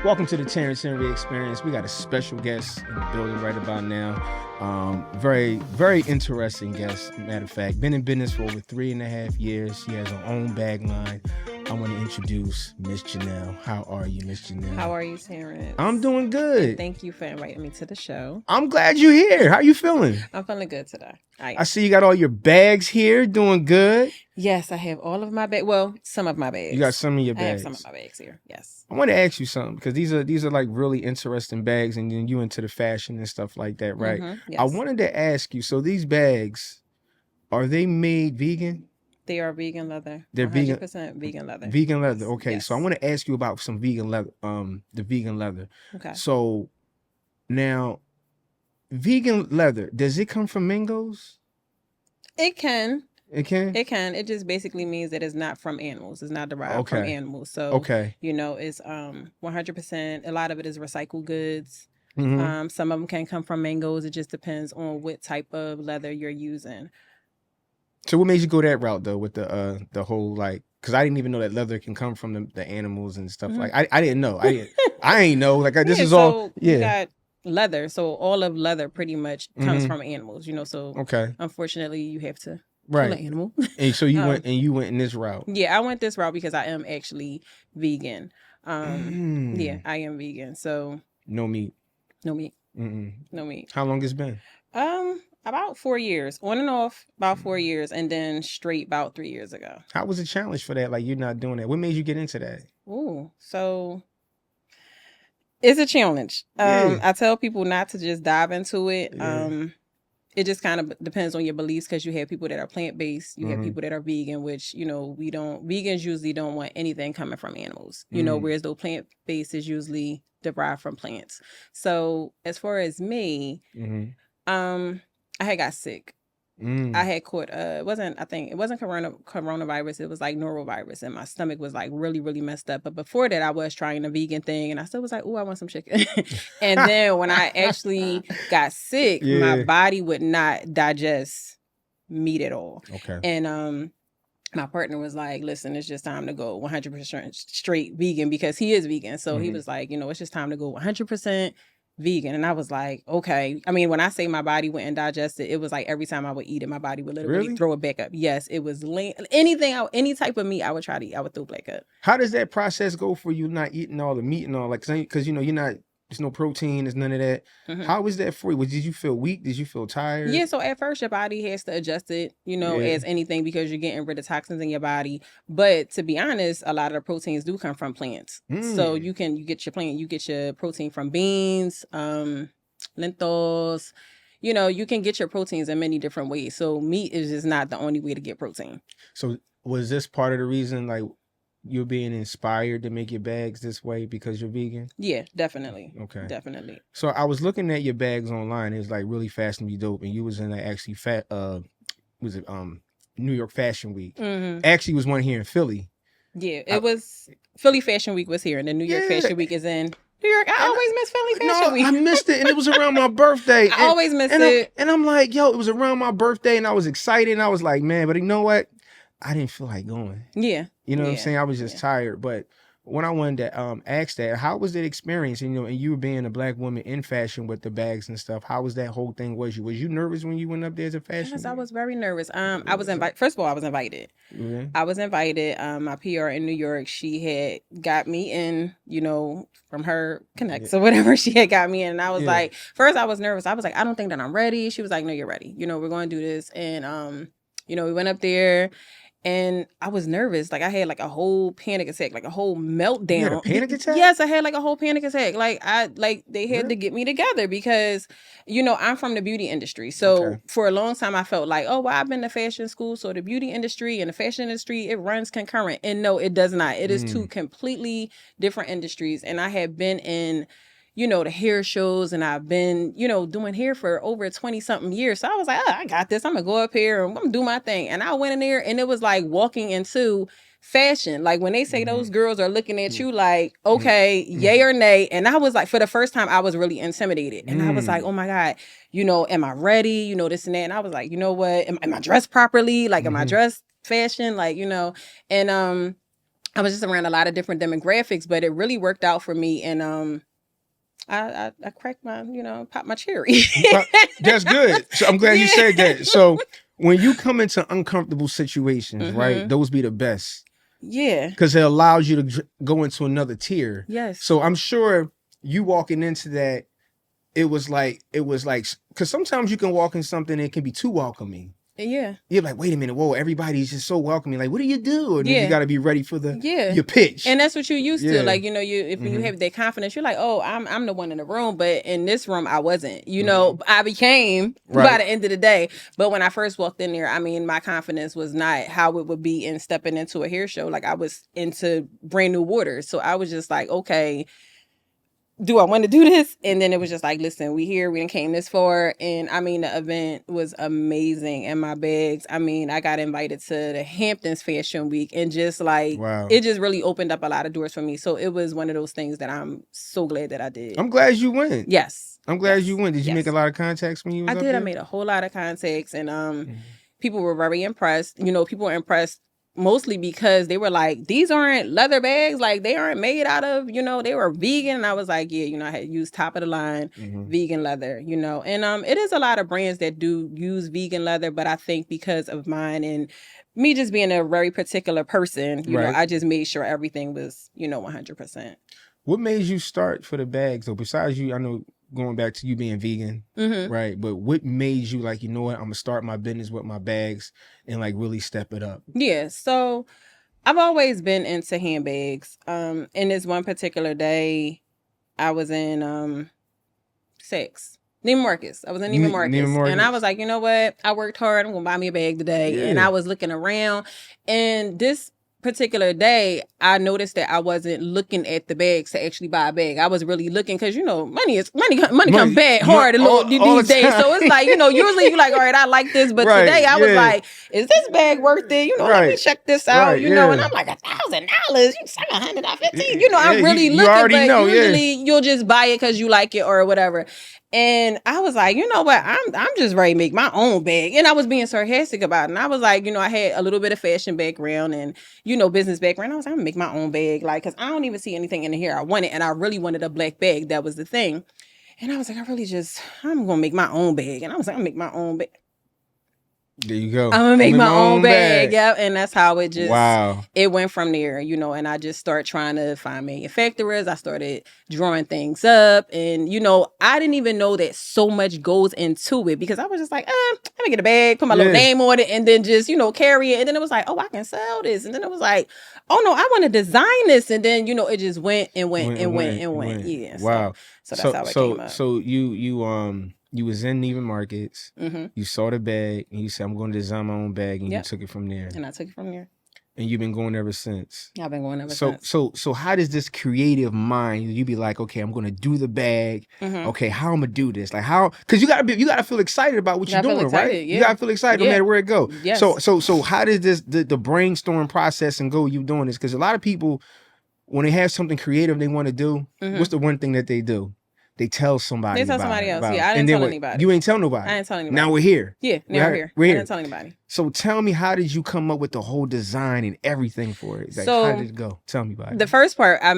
Welcome to the Terrance Henry Experience. We got a special guest in the building right about now. Very, very interesting guest. Matter of fact, been in business for over 3.5 years. She has her own bag line. I want to introduce Miss Janelle. How are you, Miss Janelle? How are you, Terrance? I'm doing good. And thank you for inviting me to the show. I'm glad you're here. How you feeling? I'm feeling good today. I see you got all your bags here. Doing good. Yes, I have all of my bags. Well, some of my bags. You got some of your bags. I have some of my bags here. Yes. I want to ask you something because these are like really interesting bags, and then you into the fashion and stuff like that, right? Mm-hmm. Yes. I wanted to ask you. So these bags, are they made vegan? They are vegan leather. They're 100% vegan leather. Vegan leather. Okay. Yes. So I want to ask you about some vegan leather. The vegan leather. Okay. So now, vegan leather, does it come from mangoes? It can. It can? It can. It just basically means that it's not from animals. It's not derived from animals. So, it's 100%. A lot of it is recycled goods. Mm-hmm. Some of them can come from mangoes. It just depends on what type of leather you're using. So what made you go that route though with the whole like? Because I didn't even know that leather can come from the animals and stuff. Mm-hmm. Like I didn't know. I ain't know. Like this is so all. Yeah. You got leather. So all of leather pretty much comes from animals. So unfortunately you have to kill an animal. And so you went in this route. Yeah, I went this route because I am actually vegan. Yeah, I am vegan. So no meat. No meat. Mm-mm. No meat. How long it's been? About 4 years, on and off, about 4 years, and then straight about 3 years ago. How was the challenge for that? Like you're not doing that. What made you get into that? Ooh, so it's a challenge. I tell people not to just dive into it. Yeah. It just kind of depends on your beliefs because you have people that are plant-based, you have people that are vegan, which, vegans usually don't want anything coming from animals, whereas though plant-based is usually derived from plants. So as far as me, I had got sick. I had caught it wasn't coronavirus, it was like norovirus, and my stomach was like really, really messed up. But before that I was trying the vegan thing and I still was like, oh, I want some chicken. And then when I actually got sick, my body would not digest meat at all. Okay. And my partner was like, listen, it's just time to go 100% straight vegan because he is vegan. So he was like, it's just time to go 100% vegan. And I was like, okay. I mean, when I say my body wouldn't digest it, it was like every time I would eat it, my body would literally throw it back up. Yes, it was any type of meat I would try to eat, I would throw back up. How does that process go for you not eating all the meat and all? Like, because you're not, there's no protein, there's none of that. How was that for you? Did you feel weak? Did you feel tired? Yeah, so at first your body has to adjust it, as anything because you're getting rid of toxins in your body. But to be honest, a lot of the proteins do come from plants. So you get your protein from beans, lentils. You can get your proteins in many different ways. So meat is just not the only way to get protein. So was this part of the reason, like, you're being inspired to make your bags this way because you're vegan? Yeah, definitely. Okay. Definitely. So I was looking at your bags online. It was like really fashionably dope. And you was in actually New York Fashion Week. Actually was one here in Philly. Yeah, it was Philly Fashion Week was here and the New York Fashion Week is in New York. I always miss Philly Fashion Week. I missed it and it was around my birthday. I always miss it. And I'm like, yo, it was around my birthday and I was excited and I was like, man, but you know what? I didn't feel like going. Yeah. You know what I'm saying? I was just tired. But when I wanted to ask that, how was that experience? And you being a black woman in fashion with the bags and stuff, how was that whole thing? Was you nervous when you went up there as a fashion? Yes, I was very nervous. I was invited. First of all, I was invited. I was invited. My PR in New York, she had got me in, from her connects or whatever. She had got me in. And I was like, first I was nervous. I was like, I don't think that I'm ready. She was like, no, you're ready. We're going to do this. And, we went up there. And I was nervous. Like I had like a whole panic attack, like a whole meltdown. You had a panic attack? Yes, I had like a whole panic attack. They had to get me together because, I'm from the beauty industry. So for a long time I felt like, oh, well, I've been to fashion school. So the beauty industry and the fashion industry, it runs concurrent. And no, it does not. It is two completely different industries. And I had been in the hair shows and I've been, doing hair for over 20 something years. So I was like, oh, I got this. I'm going to go up here and I'm going to do my thing. And I went in there and it was like walking into fashion. Like when they say those girls are looking at you like, okay, yay or nay. And I was like, for the first time, I was really intimidated. And I was like, oh my God, am I ready? This and that. And I was like, you know what? Am I dressed properly? Like, am I dressed fashion? Like, and, I was just around a lot of different demographics, but it really worked out for me. And I cracked my, popped my cherry. That's good. So I'm glad you said that. So when you come into uncomfortable situations, right, those be the best. Yeah. Because it allows you to go into another tier. Yes. So I'm sure you walking into that, it was like, because sometimes you can walk in something and it can be too welcoming. Yeah. You're like, wait a minute, whoa, everybody's just so welcoming. Like, what do you do? And then you got to be ready for your pitch. And that's what you used to. Like, if you have that confidence, you're like, oh, I'm the one in the room. But in this room, I wasn't. I became by the end of the day. But when I first walked in there, I mean, my confidence was not how it would be in stepping into a hair show. Like, I was into brand new waters. So I was just like, okay, do I want to do this? And then it was just like, listen, we here, we done came this far. And I mean, the event was amazing. And my bags, I mean, I got invited to the Hamptons Fashion Week, and just like, it just really opened up a lot of doors for me. So it was one of those things that I'm so glad that I did. I'm glad you went. Yes. I'm glad you went. Did you make a lot of contacts when you was I up did. there? I made a whole lot of contacts, and people were very impressed. People were impressed mostly because they were like, these aren't leather bags. Like, they aren't made out of, they were vegan. And I was like, yeah, I had used top of the line vegan leather, and it is a lot of brands that do use vegan leather, but I think because of mine and me just being a very particular person, I just made sure everything was, 100%. What made you start for the bags though? Besides you, I know, going back to you being vegan, right? But what made you like, you know what, I'm gonna start my business with my bags and like really step it up? Yeah, so I've always been into handbags. In this one particular day, I was in Neiman Marcus. I was in Neiman Marcus. And I was like, you know what? I worked hard. I'm gonna buy me a bag today. Yeah. And I was looking around, and this particular day, I noticed that I wasn't looking at the bags to actually buy a bag. I was really looking because money comes back hard these days. So it's like, usually you're like, all right, I like this, but today I was like, is this bag worth it? Let me check this out. And I'm like, $1,000. You $750. I'm really looking, but usually you'll just buy it because you like it or whatever. And I was like, you know what? I'm just ready to make my own bag. And I was being sarcastic about it. And I was like, I had a little bit of fashion background and, business background. I was like, I'm gonna make my own bag. Like, cause I don't even see anything in here I wanted. And I really wanted a black bag. That was the thing. And I was like, I'm gonna make my own bag. And I was like, I'm gonna make my own bag. There you go. I'm gonna make my own bag. Yep. And that's how it just, it went from there, and I just started trying to find manufacturers. I started drawing things up, and, I didn't even know that so much goes into it, because I was just like, let me get a bag, put my little name on it, and then just, carry it. And then it was like, oh, I can sell this. And then it was like, oh no, I want to design this. And then, it just went and went. Yeah. Wow. So that's how it came up. So you was in Neiman Markets, you saw the bag, and you said, I'm going to design my own bag, and you took it from there. And I took it from there. And you've been going ever since. I've been going ever since. So how does this creative mind, you be like, okay, I'm going to do the bag. Okay, how I'm going to do this? Like how, because you got to feel excited about what you're doing, right? Yeah. You got to feel excited no matter where it go. Yes. So how does the brainstorm process and go you doing this? Because a lot of people, when they have something creative they want to do, what's the one thing that they do? They tell somebody. They tell somebody else. Yeah, I didn't tell anybody. You ain't tell nobody. I didn't tell anybody. Now we're here. Yeah, now we're here. I didn't tell anybody. So tell me, how did you come up with the whole design and everything for it? Like, how did it go? Tell me about it. The first part, I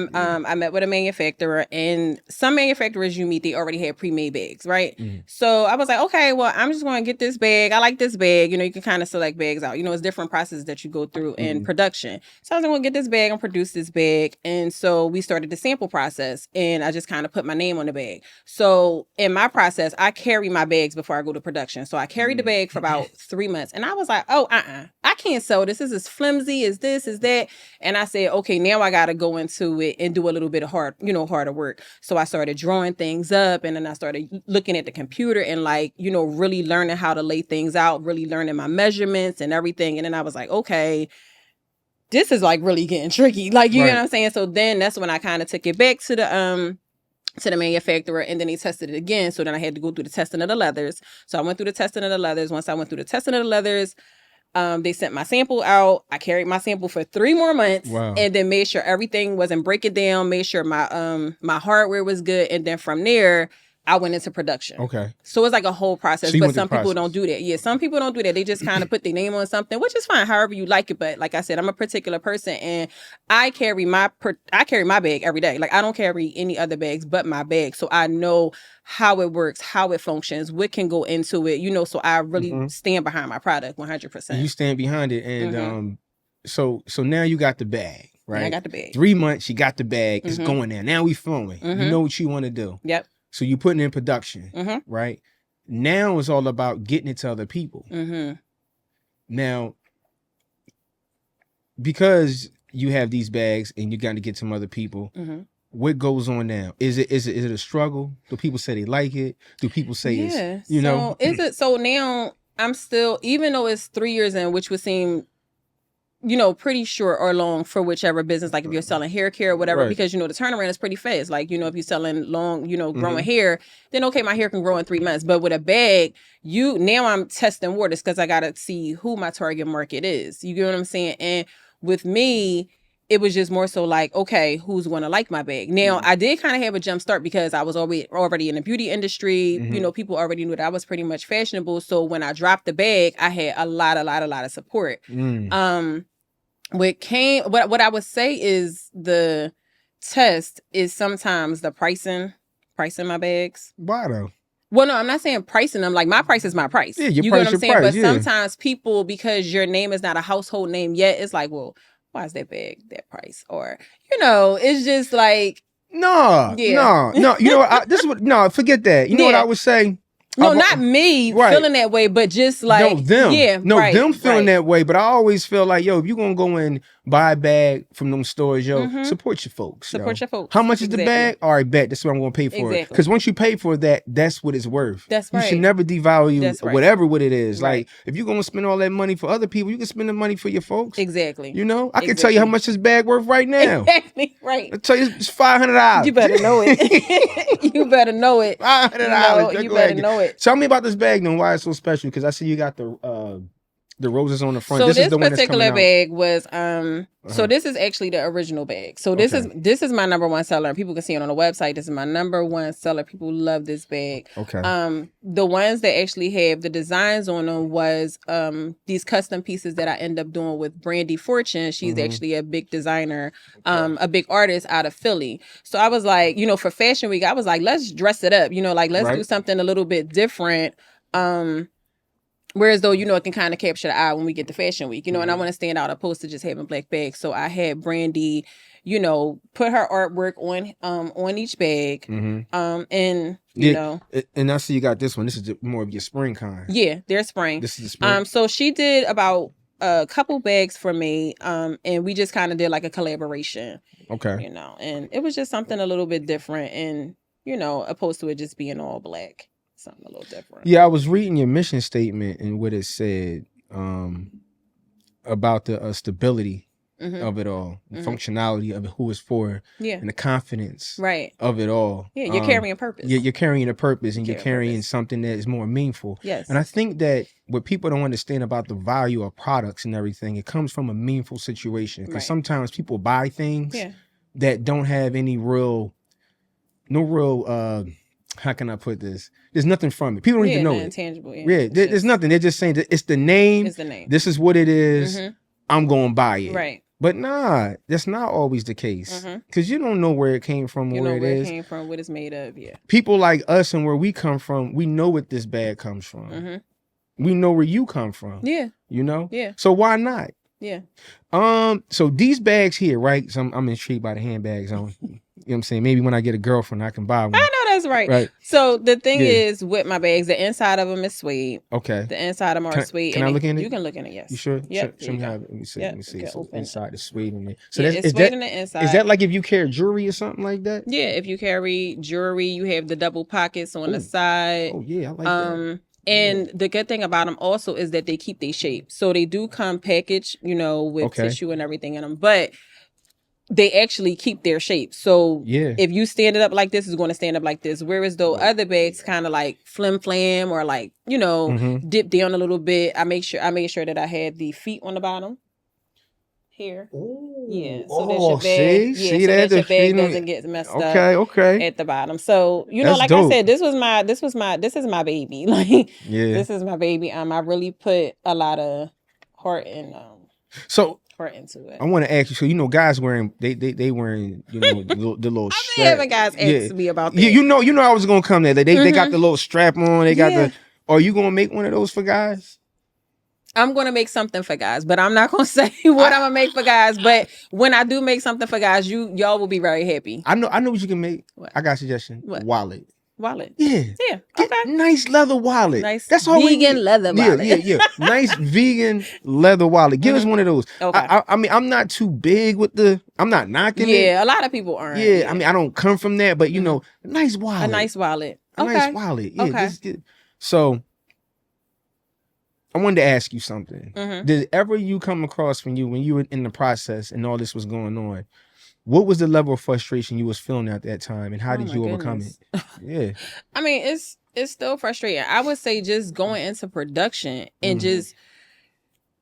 met with a manufacturer, and some manufacturers you meet, they already had pre-made bags, right? So I was like, okay, well, I'm just going to get this bag. I like this bag. You can kind of select bags out. It's different processes that you go through in production. So I was going to get this bag and produce this bag. And so we started the sample process, and I just kind of put my name on the bag. So in my process, I carry my bags before I go to production. So I carried the bag for about 3 months, and I was like, oh, I can't sell this. This is flimsy, is this, is that. And I said, okay, now I got to go into it and do a little bit of harder work. So I started drawing things up, and then I started looking at the computer and really learning how to lay things out, really learning my measurements and everything. And then I was like, okay, this is like really getting tricky. Like, you know what I'm saying? So then that's when I kind of took it back to the manufacturer, and then they tested it again. So then I had to go through the testing of the leathers. So I went through the testing of the leathers. Once I went through the testing of the leathers, they sent my sample out. I carried my sample for 3 more months, and then made sure everything wasn't breaking down, made sure my hardware was good. And then from there, I went into production. Okay. So it's like a whole process, So but some people don't do that. Yeah, some people don't do that. They just kind of put their name on something, which is fine, however you like it. But like I said, I'm a particular person, and I carry my bag every day. Like I don't carry any other bags but my bag, so I know how it works, how it functions, what can go into it. So I really stand behind my product 100%. You stand behind it, and so now you got the bag. Right. Yeah, I got the bag. 3 months, you got the bag. It's going there. Now we flowing. You know what you want to do. Yep. So you putting in production, right? Now it's all about getting it to other people. Now, because you have these bags and you got to get some other people, what goes on now? Is it a struggle? Do people say they like it? Do people say it's, you know? So now I'm still, even though it's 3 years in, which would seem pretty short or long for whichever business, like if you're selling hair care or whatever, because, the turnaround is pretty fast. Like, if you're selling long, growing hair, then okay, my hair can grow in 3 months. But with a bag, now I'm testing waters because I got to see who my target market is. You get what I'm saying? And with me, it was just more so like, okay, who's going to like my bag? Now, I did kind of have a jump start because I was already in the beauty industry. People already knew that I was pretty much fashionable. So when I dropped the bag, I had a lot of support. What I would say is the test is sometimes the pricing my bags. Why though? Well, no, I'm not saying pricing them. Like my price is my price. Yeah, you get what I'm saying? Price, but sometimes people, because your name is not a household name yet, it's like, well, why is that bag that price? Or, it's just like, no. You know what? Forget that. You know what I would say? No, not me feeling that way, but just like them. Yeah, them feeling that way. But I always feel like, if you're gonna go and buy a bag from them stores, support your folks. Support your folks. How much is the bag? All right, bet that's what I'm gonna pay for it. Because once you pay for that, that's what it's worth. That's right. You should never devalue whatever what it is. Like if you're gonna spend all that money for other people, you can spend the money for your folks. Exactly. I can tell you how much this bag worth right now. Exactly. Right. I tell you it's $500. You better know it. You better know it. $500. You better know it. Tell me about this bag though. Why it's so special? Because I see you got the roses on the front. So this is the particular bag was so this is actually the original bag. So this is my number one seller. People can see it on the website. This is my number one seller. People love this bag. Okay. The ones that actually have the designs on them was these custom pieces that I end up doing with Brandy Fortune. She's actually a big designer, a big artist out of Philly. So I was like, for Fashion Week, I was like, let's dress it up. Let's do something a little bit different. Whereas though, it can kind of capture the eye when we get to Fashion Week, and I want to stand out opposed to just having black bags. So I had Brandy, put her artwork on each bag. And and I see you got this one. This is more of your spring kind. Yeah, they're spring. This is the spring. So she did about a couple bags for me. And we just kind of did like a collaboration. Okay. And it was just something a little bit different and, opposed to it just being all black. Something a little different. Yeah, I was reading your mission statement and what it said about the stability of it all, the functionality of it, who it's for, and the confidence of it all. Yeah, you're carrying purpose. Yeah, you're carrying a purpose, and you're carrying something that is more meaningful. Yes. And I think that what people don't understand about the value of products and everything, it comes from a meaningful situation. Because sometimes people buy things that don't have no real how can I put this? There's nothing from it. People don't even know it. Intangible. There's nothing. They're just saying that it's the name. It's the name. This is what it is. I'm going to buy it. Right. But nah, that's not always the case. Because you don't know where it came from, where it is. It came from, what it's made of. Yeah. People like us and where we come from, we know what this bag comes from. We know where you come from. Yeah. Yeah. So why not? Yeah. So these bags here, right? So I'm intrigued by the handbags. You know what I'm saying? Maybe when I get a girlfriend, I can buy one. I know that's right. So the thing is with my bags, the inside of them is suede. Okay. The inside of them are suede. Can I look in it? You can look in it, yes. You sure? Yep. Show me how. Let me see. Let me see. So inside the suede in there. So it's suede in the inside. Is that like if you carry jewelry or something like that? Yeah, if you carry jewelry, you have the double pockets on the side. Oh yeah, I like that. And the good thing about them also is that they keep their shape. So they do come packaged, with tissue and everything in them. But they actually keep their shape. So if you stand it up like this, it's going to stand up like this. Whereas though other bags kind of like flim or like, dip down a little bit. I made sure that I had the feet on the bottom. here. Ooh. Yeah, so that your bag, see so that your bag feeding. doesn't get messed up. Okay. At the bottom. So That's like dope. I said, this is my baby. Like, this is my baby. I really put a lot of heart and heart into it. I want to ask you. So guys wearing they wearing the little strap. Having guys ask me about that. You know I was gonna come there. They got the little strap on. They got the. Are you gonna make one of those for guys? I'm going to make something for guys, but I'm not going to say what I'm going to make for guys. But when I do make something for guys, y'all will be very happy. I know what you can make. What? I got a suggestion. What? Wallet. Yeah. Okay. Nice leather wallet. Nice. That's all vegan leather wallet. Yeah. Nice vegan leather wallet. Give us one of those. Okay. I mean, I'm not too big with I'm not knocking it. Yeah, a lot of people aren't. Yeah, I mean, I don't come from that, but nice wallet. A nice wallet. Nice wallet. Yeah. Okay. So I wanted to ask you something. Did ever you come across when you were in the process and all this was going on, what was the level of frustration you was feeling at that time, and how did you overcome it? Yeah. I mean, it's still frustrating. I would say just going into production and just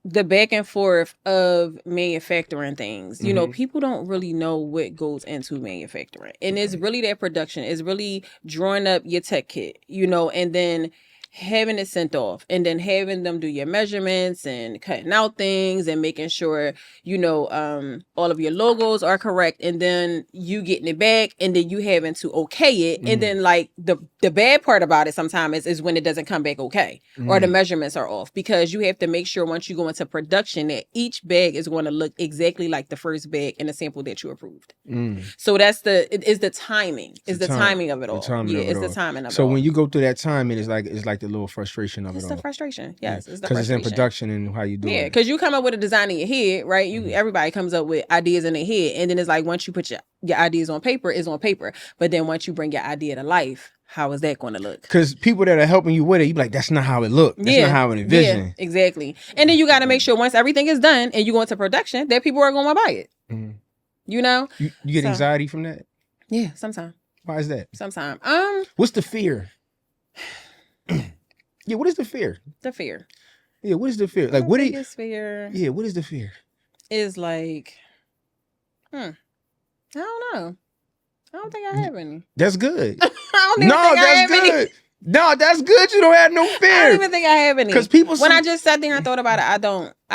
the back and forth of manufacturing things. People don't really know what goes into manufacturing. And it's really that production. It's really drawing up your tech kit, and then having it sent off and then having them do your measurements and cutting out things and making sure all of your logos are correct, and then you getting it back and then you having to okay it, and then like the bad part about it sometimes is when it doesn't come back okay, or the measurements are off, because you have to make sure once you go into production that each bag is going to look exactly like the first bag in the sample that you approved. So that's the timing. It's the timing of it all. It's the timing of it all. So when you go through that timing, it's like the little frustration of it all. It's the frustration. Yes, it's the frustration. Because it's in production and how you do it. Yeah, because you come up with a design in your head, right? Everybody comes up with ideas in their head, and then it's like once you put your ideas on paper, it's on paper. But then once you bring your idea to life, how is that going to look? Because people that are helping you with it, you be like, that's not how it looked. That's not how it envisioned. Yeah, exactly. And then you got to make sure once everything is done and you go into production, that people are going to buy it. You get anxiety from that? Yeah, sometimes. Why is that? Sometimes. What's the fear? Yeah, what is the fear? The fear. Yeah, what is the fear? Like, what is fear? Yeah, what is the fear? Is like, I don't know. I don't think I have any. That's good. I don't even think I have any. No, that's good. You don't have no fear. I don't even think I have any. Because people, when I just sat there and thought about it, I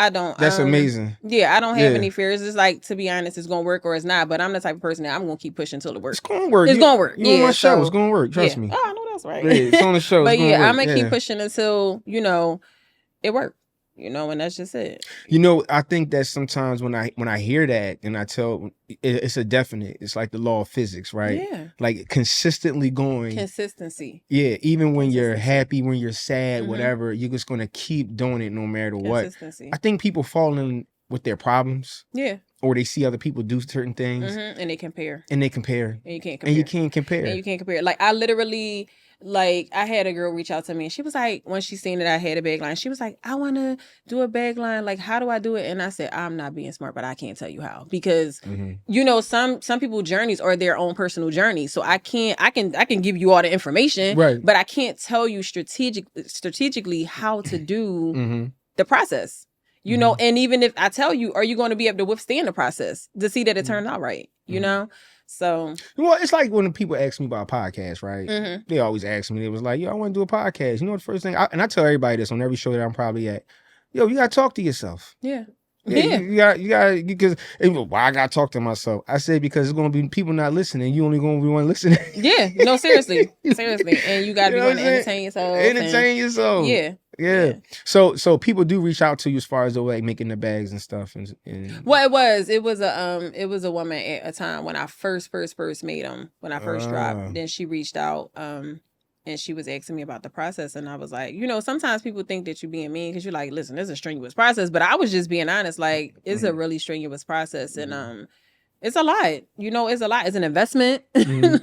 don't. That's amazing. Yeah, I don't have any fears. It's like, to be honest, it's gonna work or it's not. But I'm the type of person that I'm gonna keep pushing until it works. It's gonna work. It's gonna work. You on my show. It's gonna work. Trust me. Oh, I know that's right. Yeah, it's on the show. But yeah, I'm gonna keep pushing until it works. And that's just it. I think that sometimes when I hear that and I tell it's a definite, it's like the law of physics, right? Yeah. Like consistently going. Consistency. Yeah. Even when you're happy, when you're sad, whatever, you're just going to keep doing it no matter what. I think people fall in with their problems. Yeah. Or they see other people do certain things. And they compare. And you can't compare. And you can't compare. Like, I literally... Like, I had a girl reach out to me and she was like, when she seen that I had a bag line, she was like, I want to do a bag line. Like, how do I do it? And I said, I'm not being smart, but I can't tell you how, because, some people's journeys are their own personal journey. So I can give you all the information, right, but I can't tell you strategically how to do the process, and even if I tell you, are you going to be able to withstand the process to see that it turned out right? So, well, it's like when people ask me about podcasts, right? They always ask me. They was like, "Yo, I want to do a podcast." The first thing, and I tell everybody this on every show that I'm probably at. Yo, you gotta talk to yourself. Yeah. You got because why I gotta talk to myself? I said because it's gonna be people not listening. You only gonna be one listening. Yeah. No, seriously, and you gotta be one to entertain yourself. Yourself. Yeah. So people do reach out to you as far as the way making the bags and stuff. And well, it was a woman at a time when I first made them, when I first dropped. Then she reached out and she was asking me about the process, and I was like, sometimes people think that you're being mean because you're like, listen, this is a strenuous process, but I was just being honest. Like, it's a really strenuous process, and it's a lot. It's a lot. It's an investment.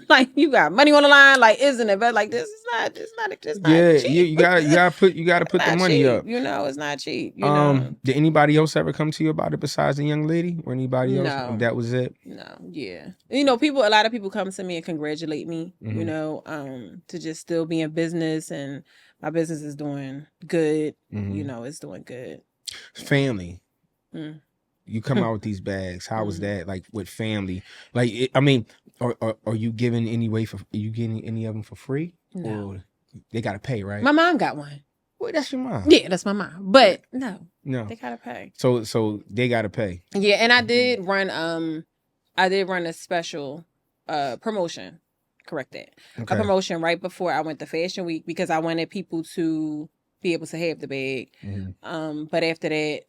Like, you got money on the line. Like, it's an investment. Like, this is not cheap. You gotta put the money cheap. up. It's not cheap. Did anybody else ever come to you about it besides the young lady or anybody else? No. That was it. No. Yeah. A lot of people come to me and congratulate me. To just still be in business, and my business is doing good. It's doing good. Family. you come out with these bags. How was that like with family? Like, I mean, are you giving you getting any of them for free? No. Or they got to pay, right? My mom got one. Well, that's your mom. Yeah, that's my mom. But no, they got to pay. So they got to pay. Yeah, and I did run a special promotion. Correct that. Okay. A promotion right before I went to Fashion Week because I wanted people to be able to have the bag. But after that,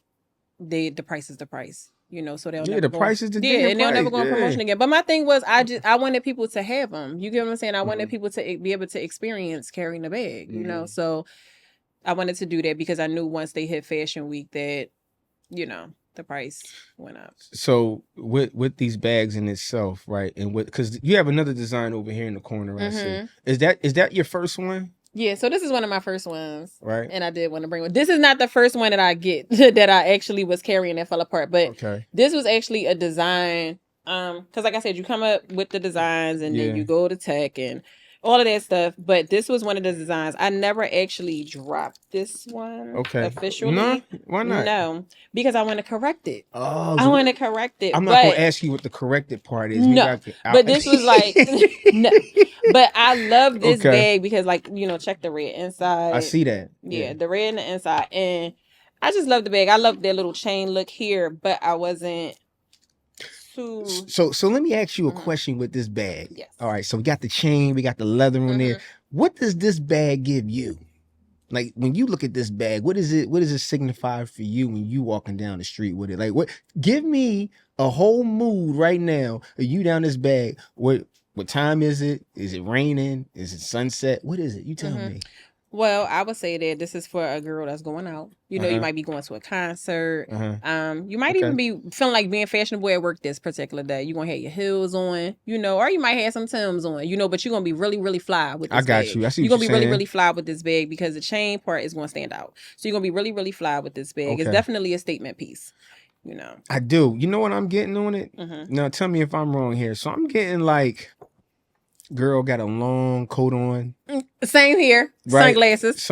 the price is the price. You know, so they'll never the price is the and they'll never go on promotion again. But my thing was, I wanted people to have them. You get what I'm saying? I wanted people to be able to experience carrying the bag. You know, so I wanted to do that because I knew once they hit Fashion Week that, you know, the price went up. So with these bags in itself, right? And because you have another design over here in the corner, I see. Is that your first one? Yeah, so this is one of my first ones. Right. And I did want to bring one. This is not the first one that I get that I actually was carrying that fell apart. But this was actually a design. Because like I said, you come up with the designs and then you go to tech and all of that stuff. But this was one of the designs. I never actually dropped this one officially. No? Why not? No, because I want to correct it. Oh, I want to correct it. I'm not going to ask you what the corrected part is. No, but this was like, no. But I love this bag because, like, you know, check the red inside. I see that. Yeah, the red in the inside. And I just love the bag. I love their little chain look here, but I wasn't too... So let me ask you a question with this bag. Yes. All right, so we got the chain, we got the leather on there. What does this bag give you? Like, when you look at this bag, what does it signify for you when you walking down the street with it? Like, give me a whole mood right now of you down this bag. What time is it? Is it raining? Is it sunset? What is it? You tell me. Well, I would say that this is for a girl that's going out. You know, you might be going to a concert. You might even be feeling like being fashionable at work this particular day. You're going to have your heels on, you know, or you might have some Timbs on, you know, but you're going to be really, really fly with this bag. I got you. I see you're going to be really, really fly with this bag because the chain part is going to stand out. So you're going to be really, really fly with this bag. It's definitely a statement piece, you know. I do. You know what I'm getting on it? Now, tell me if I'm wrong here. So I'm getting like... Girl got a long coat on. Same here. Right? Sunglasses.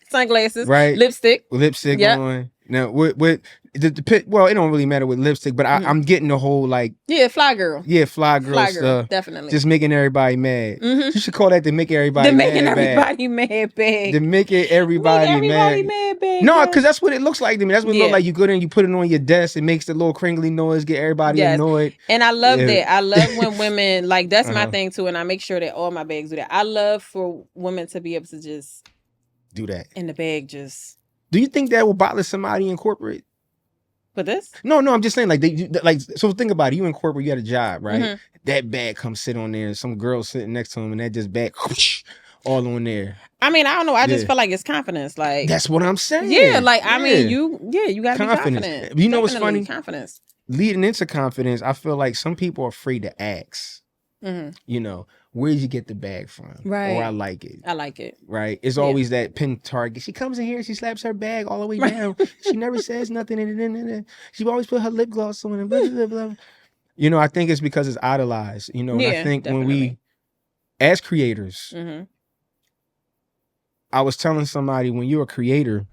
Sunglasses. Right. Lipstick on. Now, with well, it don't really matter with lipstick, but I'm getting the whole like fly girl. Yeah, fly girl stuff. Definitely. Just making everybody mad. You should call that the make everybody mad. Making everybody mad bag. The making everybody mad bag. No, because that's what it looks like to me. That's what it looks like. You go there and you put it on your desk. It makes the little cringly noise, get everybody annoyed. And I love that. I love when women like that's my thing too, and I make sure that all my bags do that. I love for women to be able to just do that. And the bag just. Do you think that will bother somebody in corporate? But this? No, I'm just saying, like, so think about it. You in corporate, you got a job, right? That bag comes sit on there, and some girl sitting next to him, and that just bag all on there. I mean, I don't know. I just feel like it's confidence. Like that's what I'm saying. Yeah, like I mean, you gotta be confident. You know what's funny? Confidence. Leading into confidence, I feel like some people are afraid to ask. You know, where'd you get the bag from? Right. Or I like it. I like it. Right. It's always that pin target. She comes in here, she slaps her bag all the way down. She never says nothing. And she always put her lip gloss on and blah, blah, blah. You know, I think it's because it's idolized. You know, and I think when we, as creators, I was telling somebody, when you're a creator,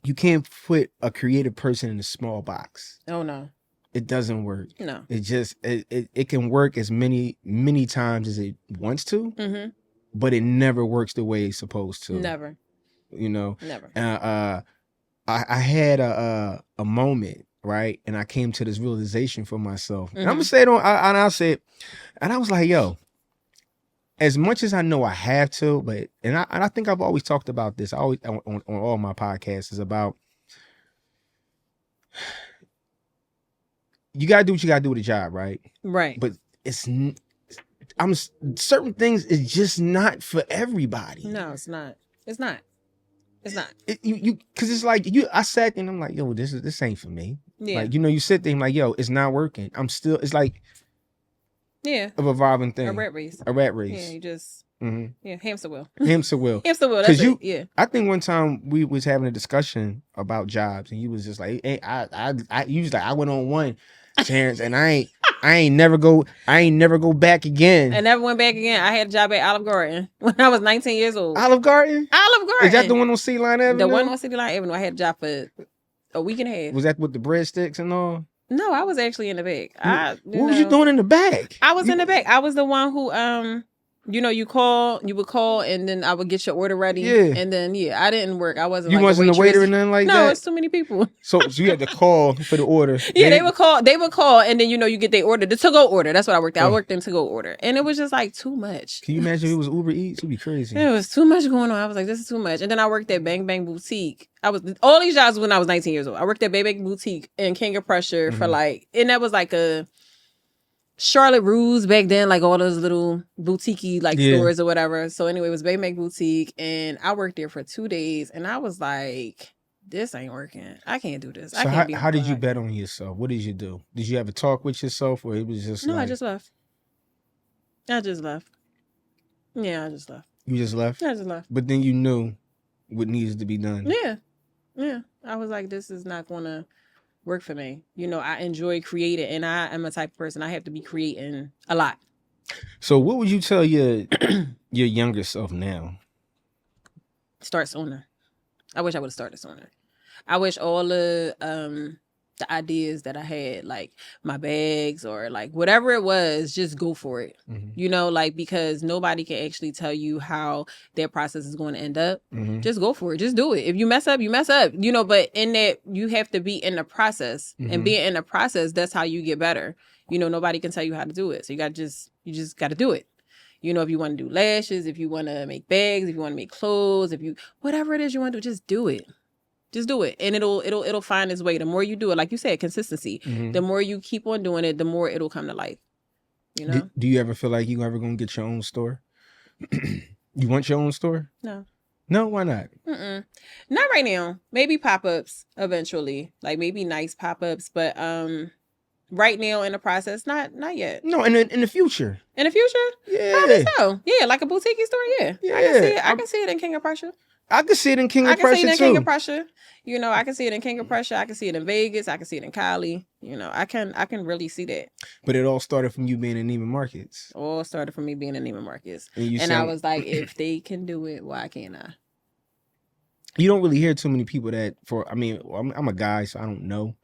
you can't put a creative person in a small box. Oh, no. It doesn't work. No. It just, it can work as many times as it wants to, but it never works the way it's supposed to. Never. You know? Never. I had a moment, right? And I came to this realization for myself. And I'm going to say it I'll say it. And I was like, yo, as much as I know I have to, but, and I think I've always talked about this, I always on all my podcasts, is about, you gotta do what you gotta do with a job, right? Right. But certain things is just not for everybody. No, it's not. It's not. It's not. Because it's like I sat there and I'm like, yo, this ain't for me. Yeah. Like, you know, you sit there and like, yo, it's not working. It's like a revolving thing. A rat race. Yeah, you just hamster wheel. Hamster wheel. Hamster wheel. That's it. Yeah. I think one time we was having a discussion about jobs, and you was just like, hey, you was like, I went on one, Terrance, and I ain't never go back again. I never went back again. I had a job at Olive Garden when I was 19 years old. Olive Garden? Olive Garden. Is that the one on City Line Avenue? The one on City Line Avenue. I had a job for a week and a half. Was that with the breadsticks and all? No, I was actually in the back. What was you doing in the back? I was in the back. I was the one who you would call, and then I would get your order ready. Yeah. And then I didn't work. I wasn't. You wasn't a waiter or nothing like that. No, it's too many people. So you had to call for the order. Yeah, they would call. They would call, and then you get their order, the to-go order. That's what I worked at. I worked in to-go order, and it was just like too much. Can you imagine if it was Uber Eats? It'd be crazy. It was too much going on. I was like, this is too much. And then I worked at Bang Bang Boutique. All these jobs when I was 19 years old. I worked at Bang Bang Boutique and King of Prussia for and that was like a Charlotte Russe back then, like all those little boutique-y stores or whatever. So anyway, it was Bang Bang Boutique, and I worked there for 2 days, and I was like, this ain't working. I can't do this. So how did you bet on yourself? What did you do? Did you have a talk with yourself, or it was just No, I just left. Yeah, I just left. You just left? Yeah, I just left. But then you knew what needs to be done. Yeah. I was like, this is not going to work for me. I enjoy creating, and I am a type of person, I have to be creating a lot. So what would you tell your younger self now? Start sooner. I wish I would have started sooner. I wish all the ideas that I had, like my bags or like whatever it was, just go for it. Because nobody can actually tell you how their process is going to end up. Just go for it. Just do it. If you mess up, you mess up, but in that you have to be in the process, and being in the process, that's how you get better. Nobody can tell you how to do it. So you just got to do it. If you want to do lashes, if you want to make bags, if you want to make clothes, whatever it is you want to do, just do it. Just do it, and it'll find its way. The more you do it, like you said, consistency. The more you keep on doing it, the more it'll come to life. Do you ever feel like you ever gonna get your own store? You want your own store? No. No, why not? Not right now. Maybe pop-ups eventually, like maybe nice pop-ups, but right now in the process, not yet. No, in the future. In the future? Yeah. Probably so. Yeah, like a boutique store. Yeah. I can see it. I can see it in King of Prussia. I can see it in King of Prussia too. I can see it in King of Prussia. I can see it in King of Prussia. I can see it in Vegas. I can see it in Cali. I can really see that. But it all started from you being in Neiman Marcus. All started from me being in Neiman Marcus. And I was like, if they can do it, why can't I? You don't really hear too many people I'm a guy, so I don't know.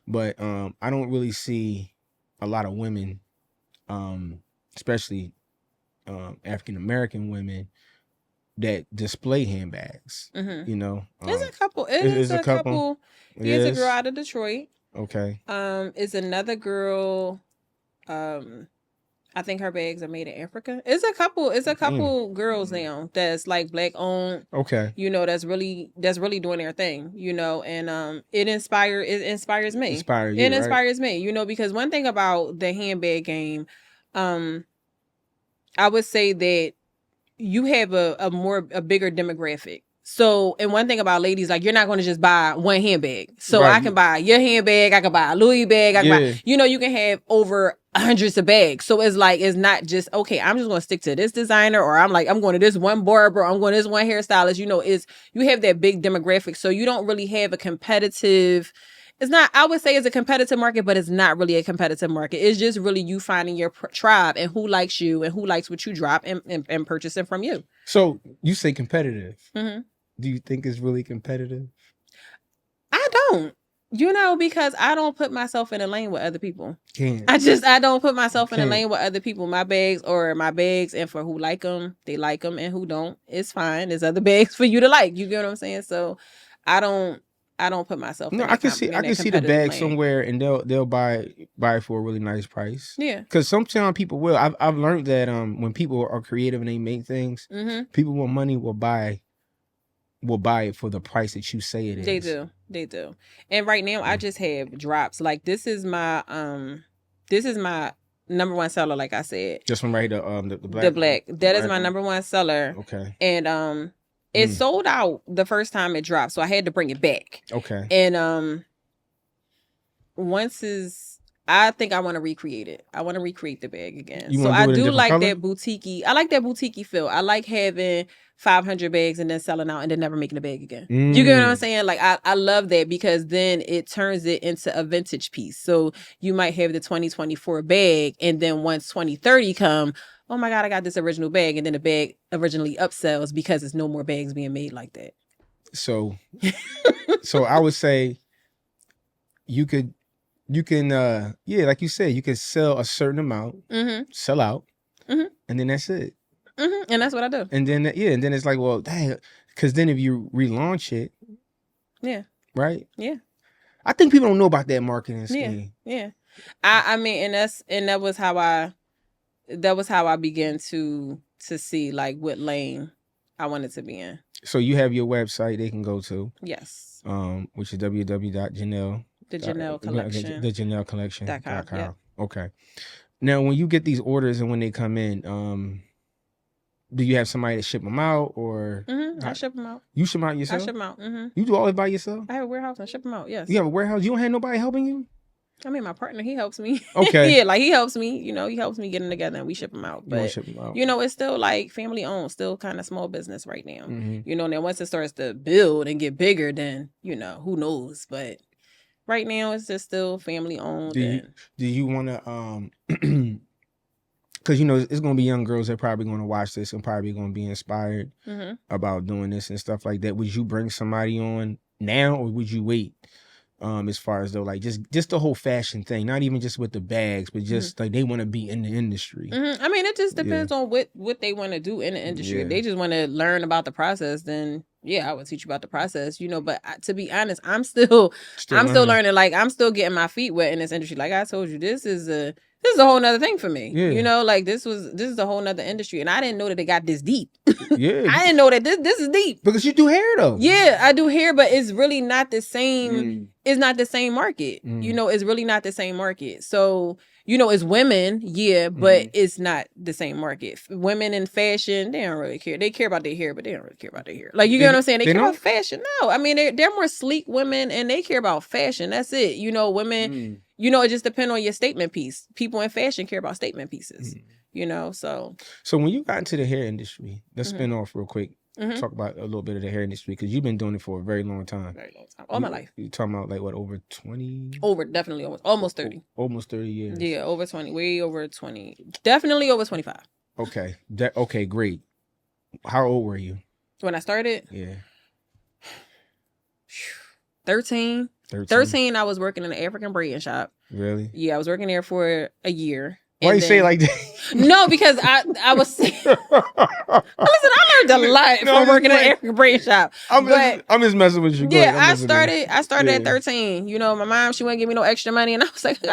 But I don't really see a lot of women, especially African American women, that display handbags. There's a couple. There's a couple. Here's a girl out of Detroit. Okay. Is another girl. I think her bags are made in Africa. It's a couple girls now that's like black owned. Okay. That's really doing their thing. And it inspires me. It inspires me. Because one thing about the handbag game, I would say that you have a bigger demographic. So, and one thing about ladies, like, you're not going to just buy one handbag. So I can buy your handbag, I can buy a Louis bag, I can buy, you can have over hundreds of bags. So it's like, it's not just, okay, I'm just going to stick to this designer, or I'm going to this one barber, I'm going to this one hairstylist. You have that big demographic. So you don't really have a competitive, I would say it's a competitive market, but it's not really a competitive market. It's just really you finding your tribe and who likes you and who likes what you drop and purchasing from you. So you say competitive. Do you think it's really competitive? I don't. Because I don't put myself in a lane with other people. I don't put myself in a lane with other people. My bags, and for who like them, they like them, and who don't, it's fine. There's other bags for you to like. You get what I'm saying? So I don't put myself. No, I can see the bag somewhere, and they'll buy it for a really nice price. Yeah, because sometimes people will. I've learned that when people are creative and they make things, people with money will buy it for the price that you say it is. They do. And right now, I just have drops. Like this is my number one seller. Like I said, just from right the black. The black that is my number one seller. Okay, and it sold out the first time it dropped, so I had to bring it back. Okay. And I think I want to recreate it. I want to recreate the bag again. So I do like color? That boutique-y. I like that boutique-y feel. I like having 500 bags and then selling out and then never making a bag again. You get what I'm saying? Like I love that, because then it turns it into a vintage piece. So you might have the 2024 bag, and then once 2030 come, oh my God, I got this original bag, and then the bag originally upsells because there's no more bags being made like that. So I would say you can like you said, you can sell a certain amount, sell out, and then that's it. And that's what I do. And then and then it's like, well, dang, because then if you relaunch it, right, I think people don't know about that marketing scheme. I mean, and that was how I began to see like what lane I wanted to be in. So you have your website they can go to. Yes. Which is www.janelle. The Janelle Collection. The Janelle Collection.com. Yep. Okay. Now, when you get these orders and when they come in, do you have somebody to ship them out or? I ship them out. You ship them out yourself? I ship them out. You do all it by yourself? I have a warehouse. I ship them out. Yes. You have a warehouse? You don't have nobody helping you? I mean, my partner, he helps me. Okay. Yeah, like he helps me. You know, he helps me get them together and we ship them out. But ship them out. you know, it's still like family owned, still kind of small business right now. You know, and then once it starts to build and get bigger, then you know, who knows? But right now, it's just still family owned. Do you want to because you know it's gonna be young girls that are probably gonna watch this and probably gonna be inspired about doing this and stuff like that. Would you bring somebody on now or would you wait? As far as though like just the whole fashion thing, not even just with the bags, but just like they want to be in the industry. I mean, it just depends on what they want to do in the industry. If they just want to learn about the process, then I would teach you about the process, you know. But to be honest, I'm still learning. Like I'm still getting my feet wet in this industry. Like I told you, this is a whole nother thing for me. You know, like this is a whole nother industry, and I didn't know that it got this deep. I didn't know that this is deep. Because you do hair though. Yeah, I do hair, but it's really not the same. It's not the same market. You know, it's really not the same market. So, you know, it's women, but it's not the same market. Women in fashion, they don't really care. They care about their hair, but they don't really care about their hair. Like, you get what I'm saying? They care about fashion. No, I mean, they're more sleek women and they care about fashion. That's it. You know, women, you know, it just depends on your statement piece. People in fashion care about statement pieces, you know, so. So when you got into the hair industry, let's spin off real quick. Talk about a little bit of the hair industry because you've been doing it for a very long time. All my life. You talking about like what, over 20? Definitely almost 30. Almost 30 years. Yeah, over 20. Way over 20. Definitely over 25. Okay. Okay, great. How old were you? When I started? Yeah. 13. 13, I was working in an African braiding shop. Really? Yeah, I was working there for a year. Why you say it like that? No, because I was. Listen, I learned a lot from working in an African braiding shop. I'm just messing with you. I started at 13. You know, my mom, she wouldn't give me no extra money, and I was like, I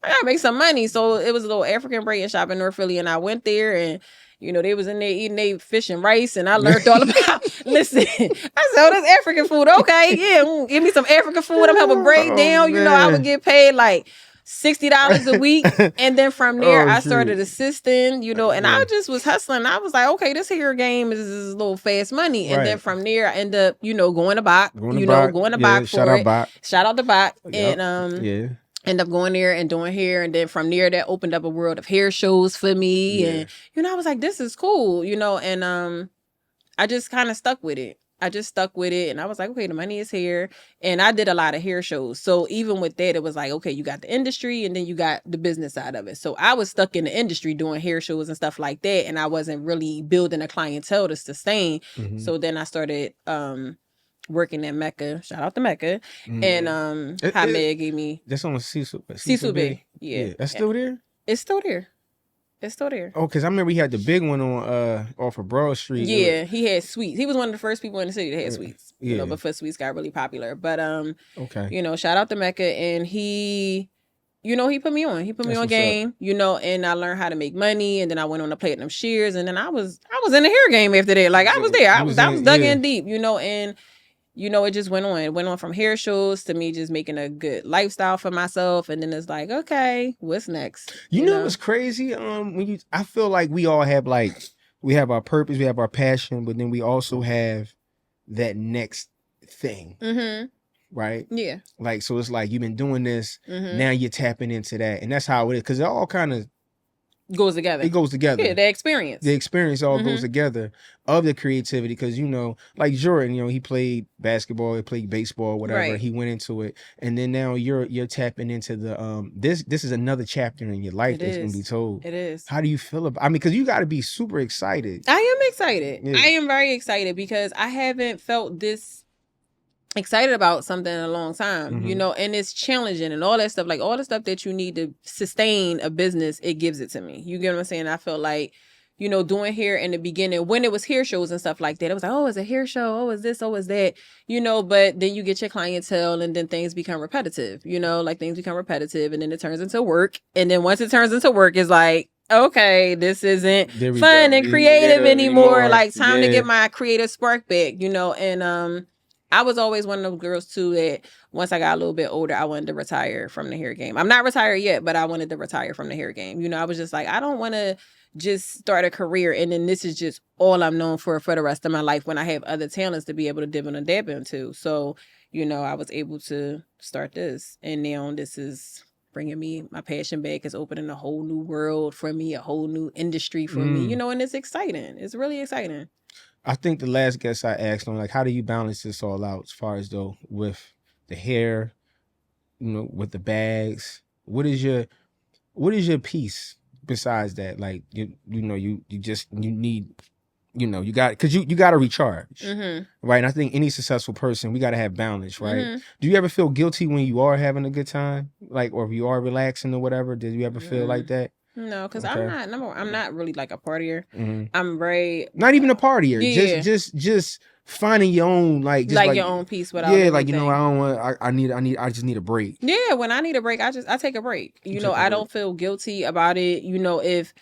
gotta make some money. So it was a little African braiding shop in North Philly, and I went there and. You know, they was in there eating their fish and rice, and I learned all about. Listen, I said, "Oh, that's African food. Okay, yeah, give me some African food. I'm helping break down." You know, I would get paid like $60 a week, and then from there, I started assisting. You know, and I just was hustling. I was like, "Okay, this here game is a little fast money," and then from there, I end up, you know, going to Bach. Going to Bach for shout it. Out Bach. Shout out to Bach, and end up going there and doing hair, and then from there that opened up a world of hair shows for me, and you know I was like, this is cool, you know, and I just kind of stuck with it. And I was like, okay, the money is here, and I did a lot of hair shows. So even with that, it was like, okay, you got the industry, and then you got the business side of it. So I was stuck in the industry doing hair shows and stuff like that, and I wasn't really building a clientele to sustain. So then I started working at Mecca. Shout out to Mecca. And Hamed gave me. That's on Cecil Bay. Yeah. That's still there? It's still there. Oh, because I remember he had the big one on off of Broad Street. Yeah, he had sweets. He was one of the first people in the city that had sweets. You know, before sweets got really popular. But you know, shout out to Mecca, and he put me on. He put me on game, you know, and I learned how to make money, and then I went on to Platinum Shears, and then I was in the hair game after that. Like I was there. I was dug in deep, you know, and you know, it just went on. It went on from hair shows to me just making a good lifestyle for myself. And then it's like, okay, what's next? You know what's crazy? I feel like we all have we have our purpose, we have our passion, but then we also have that next thing. Right? Yeah. Like, so it's like you've been doing this, now you're tapping into that. And that's how it is. Because it all kind of goes together. It goes together. Yeah, the experience. The experience all goes together of the creativity. Because, you know, like Jordan, you know, he played basketball, he played baseball, whatever. Right. He went into it. And then now you're tapping into the this is another chapter in your life that's going to be told. It is. How do you feel about because you got to be super excited. I am excited. Yeah. I am very excited because I haven't felt this excited about something in a long time, you know, and it's challenging and all that stuff, like all the stuff that you need to sustain a business, it gives it to me. You get what I'm saying? I felt like, you know, doing hair in the beginning, when it was hair shows and stuff like that, it was like, oh, it's a hair show. Oh, it's this. Oh, it's that, you know, but then you get your clientele and then things become repetitive, you know, like things become repetitive and then it turns into work. And then once it turns into work, it's like, okay, this isn't fun and creative anymore. Like time to get my creative spark back, you know, and, I was always one of those girls too that once I got a little bit older, I wanted to retire from the hair game. I'm not retired yet, but I wanted to retire from the hair game. You know, I was just like, I don't want to just start a career and then this is just all I'm known for the rest of my life when I have other talents to be able to dibble and dab into. So, you know, I was able to start this, and now this is bringing me my passion back. It's opening a whole new world for me, a whole new industry for me, you know, and it's exciting. It's really exciting. I think the last guest I asked on, like, how do you balance this all out as far as though with the hair, you know, with the bags? What is your piece besides that? Like, you know, you need, you know, you got, because you got to recharge, right? And I think any successful person, we got to have balance, right? Do you ever feel guilty when you are having a good time, like, or if you are relaxing or whatever? Did you ever feel like that? No, because I'm not really like a partier. I'm very not even a partier. Yeah. Just finding your own like your own piece without like, you know, I don't want I just need a break. Yeah, when I need a break, I take a break. You know, I don't feel guilty about it. You know, if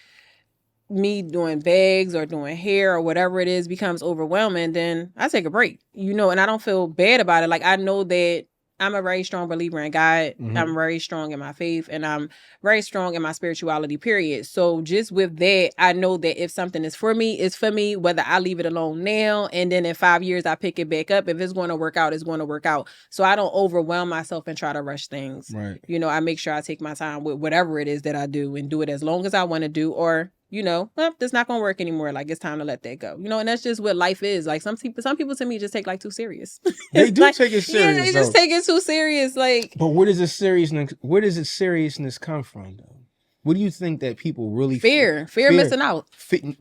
me doing bags or doing hair or whatever it is becomes overwhelming, then I take a break. You know, and I don't feel bad about it. Like I know that I'm a very strong believer in God. I'm very strong in my faith, and I'm very strong in my spirituality, period. So just with that, I know that if something is for me, it's for me, whether I leave it alone now and then in 5 years I pick it back up. If it's going to work out, it's going to work out. So I don't overwhelm myself and try to rush things. Right. You know, I make sure I take my time with whatever it is that I do and do it as long as I want to do, or you know, well, that's not gonna work anymore. Like it's time to let that go. You know, and that's just what life is. Like some people to me just take like too serious. They do take it serious. Yeah, they just take it too serious. Like, but where does the seriousness come from though? What do you think that people really fear missing out?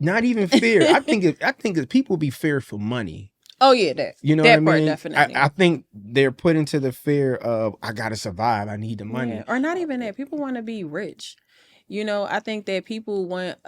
Not even fear. I think that people be feared for money. Oh yeah, that you know that what I mean? Definitely. I think they're put into the fear of I gotta survive. I need the money, or not even that. People want to be rich. You know, I think that people want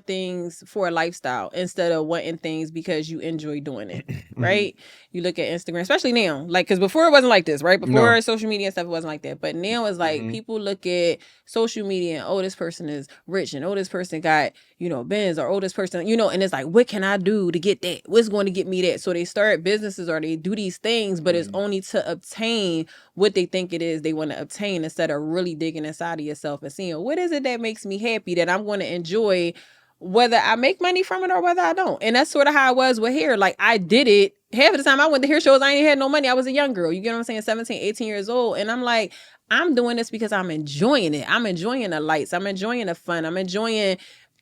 things for a lifestyle instead of wanting things because you enjoy doing it, right? You look at Instagram, especially now, like, because before it wasn't like this, right? Before social media and stuff, it wasn't like that. But now it's like people look at social media and, oh, this person is rich and, oh, this person got, you know, Benz, or, oh, this person, you know, and it's like, what can I do to get that? What's going to get me that? So they start businesses or they do these things, but it's only to obtain what they think it is they want to obtain instead of really digging inside of yourself and seeing what is it that makes me happy that I'm going to enjoy, whether I make money from it or whether I don't. And that's sort of how I was with hair. Like I did it. Half of the time I went to hair shows, I ain't had no money. I was a young girl. You get what I'm saying? 17, 18 years old. And I'm like, I'm doing this because I'm enjoying it. I'm enjoying the lights. I'm enjoying the fun. I'm enjoying,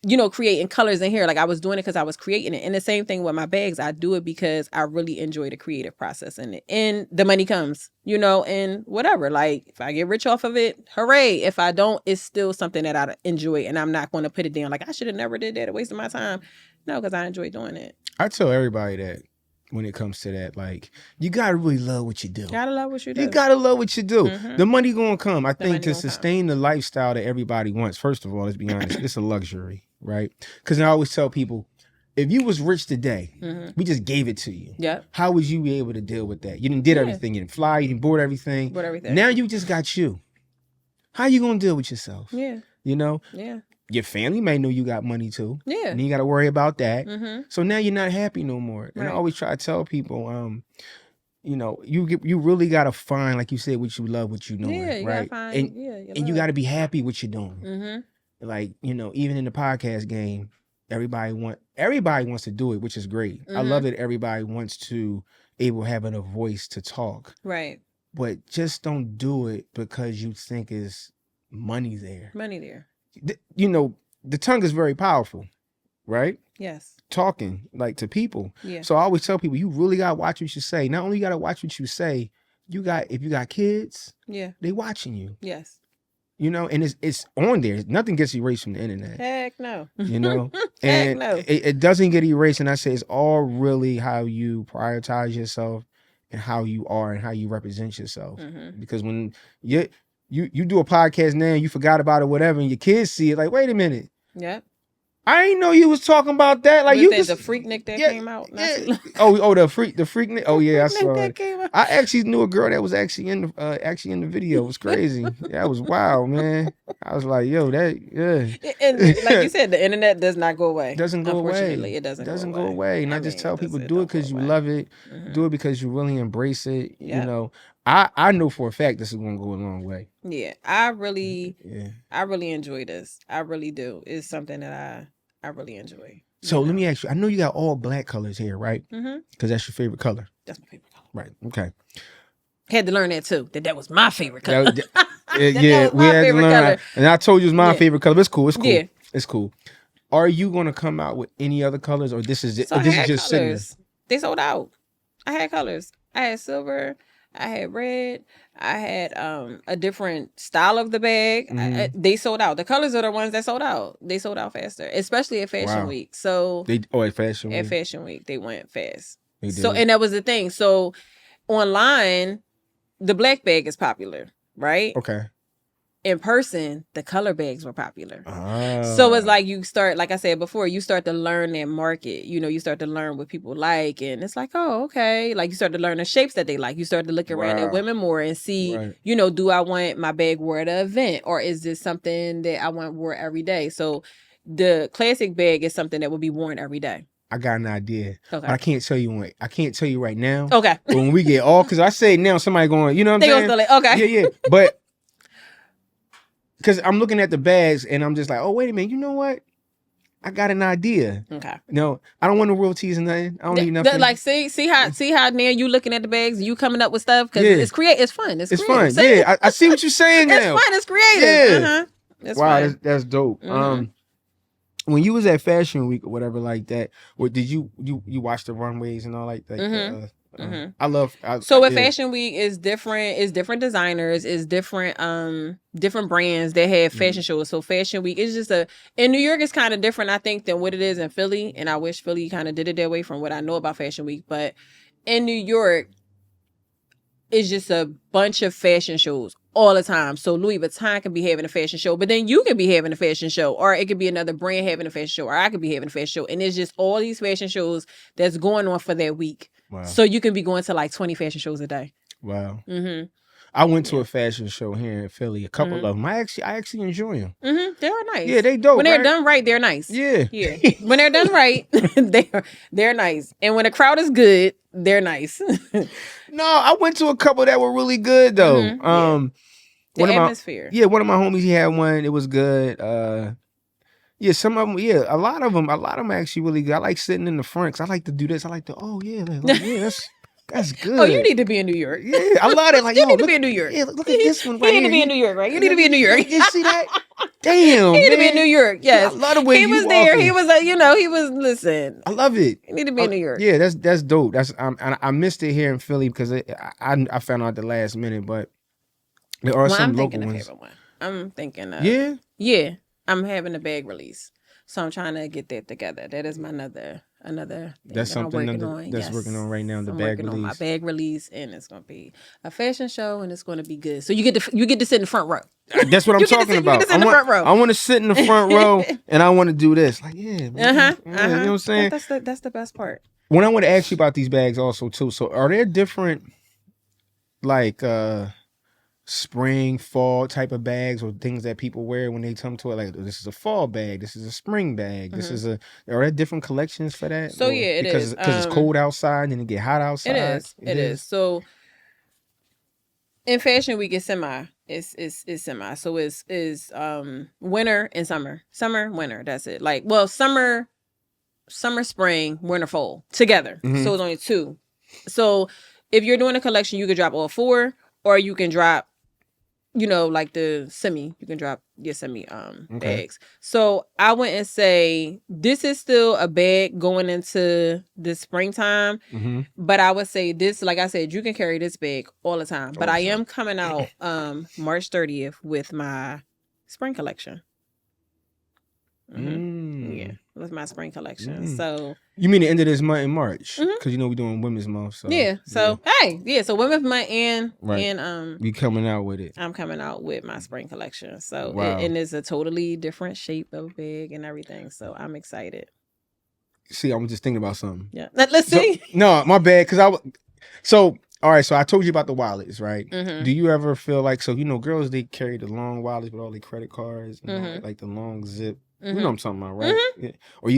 you know, creating colors in hair. Like I was doing it because I was creating it. And the same thing with my bags. I do it because I really enjoy the creative process in it. And the money comes, you know, and whatever. Like if I get rich off of it, hooray. If I don't, it's still something that I enjoy, and I'm not going to put it down. Like I should have never did that. A waste of my time. No, because I enjoy doing it. I tell everybody that when it comes to that, like, you gotta really love what you do. Gotta love what you do. You gotta love what you do. The money gonna come. I think to sustain the lifestyle that everybody wants, first of all, let's be honest, it's a luxury, right? Because I always tell people, if you was rich today, we just gave it to you. Yeah. How would you be able to deal with that? You didn't did everything. You didn't fly. You didn't board everything. Now you just got you. How you gonna deal with yourself? Yeah. You know? Yeah. Your family may know you got money too. Yeah. And you got to worry about that. So now you're not happy no more. And I always try to tell people, you know, you really got to find, like you said, what you love, what you doing, yeah, you right? Gotta find, and you got to be happy what you're doing. Like, you know, even in the podcast game, everybody wants to do it, which is great. I love that everybody wants to having a voice to talk. Right. But just don't do it because you think is money there. Money there. You know, the tongue is very powerful, right? Yes. Talking like to people. Yeah. So I always tell people, you really got to watch what you say. Not only you got to watch what you say, if you got kids, they watching you. Yes. You know, and it's on there. Nothing gets erased from the internet. Heck no. You know, Heck and no. it doesn't get erased. And I say it's all really how you prioritize yourself and how you are and how you represent yourself. Because when you do a podcast now, and you forgot about it, whatever, and your kids see it, like, wait a minute. Yep. I didn't know you was talking about that. Like, was you that just the Freaknik that came out. Yeah. The Freaknik. Oh yeah, I saw it. I actually knew a girl that was actually in the video. It was crazy. That was wild, man. I was like, yo, that And like you said, the internet does not go away. Doesn't go away. It doesn't go away. And I just tell people, do it because you love it. Do it because you really embrace it. Yep. You know, I know for a fact this is gonna go a long way. Yeah, I really enjoy this. I really do. It's something that I really enjoy. So let me ask you. I know you got all black colors here, right? Because that's your favorite color. That's my favorite color. Right. Okay. Had to learn that too. That was my favorite color. We had to learn. And I told you it's my favorite color. It's cool. It's cool. Yeah. It's cool. Are you gonna come out with any other colors, or this is it? So this is just sitting there? They sold out. I had colors. I had silver. I had red. I had a different style of the bag. They sold out. The colors are the ones that sold out. They sold out faster, especially at Fashion Week. So at Fashion Week. At Fashion Week, they went fast. So and that was the thing. So online, the black bag is popular, right? Okay. In person, the color bags were popular. So it's like you start, like I said before, you start to learn that market. You know, you start to learn what people like. And it's like, oh, okay. Like you start to learn the shapes that they like. You start to look around at women more and see, you know, do I want my bag wore at an event? Or is this something that I want wore every day? So the classic bag is something that would be worn every day. I got an idea. Okay. But I can't tell you right now. Okay. But when we get all, because I say now somebody going, you know what I'm saying? Like, okay. Yeah. But because I'm looking at the bags and I'm just like, oh, wait a minute. You know what? I got an idea. Okay. No, I don't want no royalties and nothing. I don't need nothing. Like, see how now you looking at the bags and you coming up with stuff because it's fun. It's fun. See? Yeah, I see what you're saying now. It's fun. It's creative. Yeah. It's fun. That's dope. When you was at Fashion Week or whatever like that, what did you watch the runways and all like that? I love. So at Fashion Week is different. It's different designers. It's different different brands that have fashion shows. So Fashion Week is just in New York it's kind of different, I think, than what it is in Philly. And I wish Philly kind of did it that way from what I know about Fashion Week. But in New York, it's just a bunch of fashion shows all the time. So Louis Vuitton can be having a fashion show, but then you can be having a fashion show, or it could be another brand having a fashion show, or I could be having a fashion show. And it's just all these fashion shows that's going on for that week. Wow. So you can be going to like 20 fashion shows a day. Wow. I went to a fashion show here in Philly, a couple of them. I actually enjoy them. They're nice. Yeah, they dope. When they're done right, they're nice. Yeah. When they're done right, they're nice. And when the crowd is good, they're nice. No, I went to a couple that were really good though. The atmosphere. One of my homies, he had one. It was good. Some of them. Yeah, a lot of them actually really good. I like sitting in the front because I like to do this. I like to. Oh yeah, that's good. Oh, you need to be in New York. Yeah, I love it. Like, you need to be in New York. Yeah, look at this one right here. You need to be in New York, right? You need to be in New York. You see that? Damn, you need to be in New York. Yes, I love the way he was there. He was, he was. Listen, I love it. You need to be in New York. Yeah, that's dope. I missed it here in Philly because I found out at the last minute, but there are some local ones. I'm thinking of yeah. I'm having a bag release, so I'm trying to get that together. That is my another that's something that's working on right now. The bag release. On my bag release, and it's gonna be a fashion show, and it's gonna be good. So you get to sit in the front row. That's what I'm talking about. You get to sit in the front row. I want to sit in the front row, and I want to do this. Like, you know what I'm saying? That's the best part. When I want to ask you about these bags also too. So are there different like spring, fall type of bags or things that people wear when they come to it? Like, this is a fall bag, this is a spring bag, this is are there different collections for that? So it is. Because it's cold outside and it get hot outside. It is. So in Fashion Week, it's semi. It's semi. So it's winter and summer. Summer, winter. That's it. Like, well, summer, spring, winter, fall together. So it's only 2. So if you're doing a collection, you could drop all 4, or you can drop you know, like the semi, you can drop your semi bags. So I wouldn't say this is still a bag going into the springtime, but I would say this, like I said, you can carry this bag all the time. But I am coming out March 30th with my spring collection. Yeah, with my spring collection. So you mean the end of this month in March? Because you know we're doing Women's Month. So yeah. So so Women's Month and you coming out with it. I'm coming out with my spring collection. So and it's a totally different shape of bag and everything. So I'm excited. See, I'm just thinking about something. Yeah, let's see. No, my bad. So all right, so I told you about the wallets, right? Do you ever feel like, so you know, girls, they carry the long wallets with all their credit cards and all that, like the long zip. You know what I'm talking about, right? Yeah. Are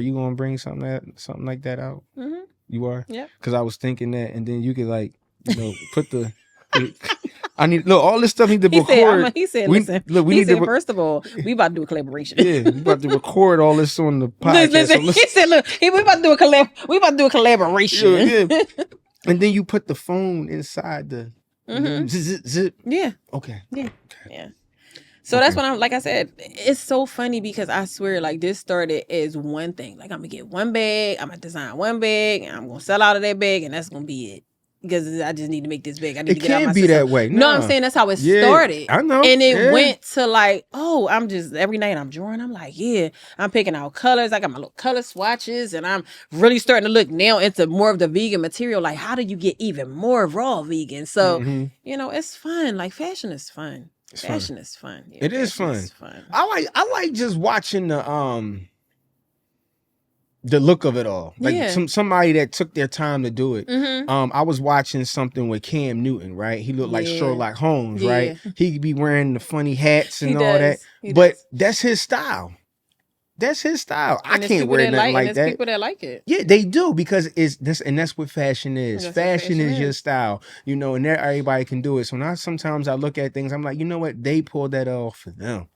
you gonna bring something like that out? You are? Yeah. Because I was thinking that, and then you could, like, you know, put the I need look, all this stuff need to be recorded. He said, listen. He said, first of all, we about to do a collaboration. Yeah, we about to record all this on the podcast. Listen, he said, look, we about to do a collaboration. Yeah. And then you put the phone inside the zip. Yeah. Okay. Yeah. Okay. Yeah. So that's when like I said, it's so funny because I swear, like, this started as one thing. Like, I'm gonna get one bag, I'm gonna design one bag, and I'm gonna sell out of that bag, and that's gonna be it. Because I just need to make this big. I need to get out my system. It can't be that way. No, I'm saying that's how it started. I know. And it went to like, oh, I'm just, every night I'm drawing. I'm like, yeah, I'm picking out colors. I got my little color swatches. And I'm really starting to look now into more of the vegan material. Like, how do you get even more raw vegan? So, you know, it's fun. Like, fashion is fun. Fashion is fun. Yeah, it is fun. I like just watching the look of it all, like somebody that took their time to do it. I was watching something with Cam Newton, right? He looked like Sherlock Holmes, right? He could be wearing the funny hats and all that, but that's his style. That's his style. I can't wear nothing like that. There's people that like it. Yeah, they do, because it's this, and that's what fashion is. Fashion is your style, you know, and everybody can do it. So sometimes I look at things, I'm like, you know what? They pulled that off for them.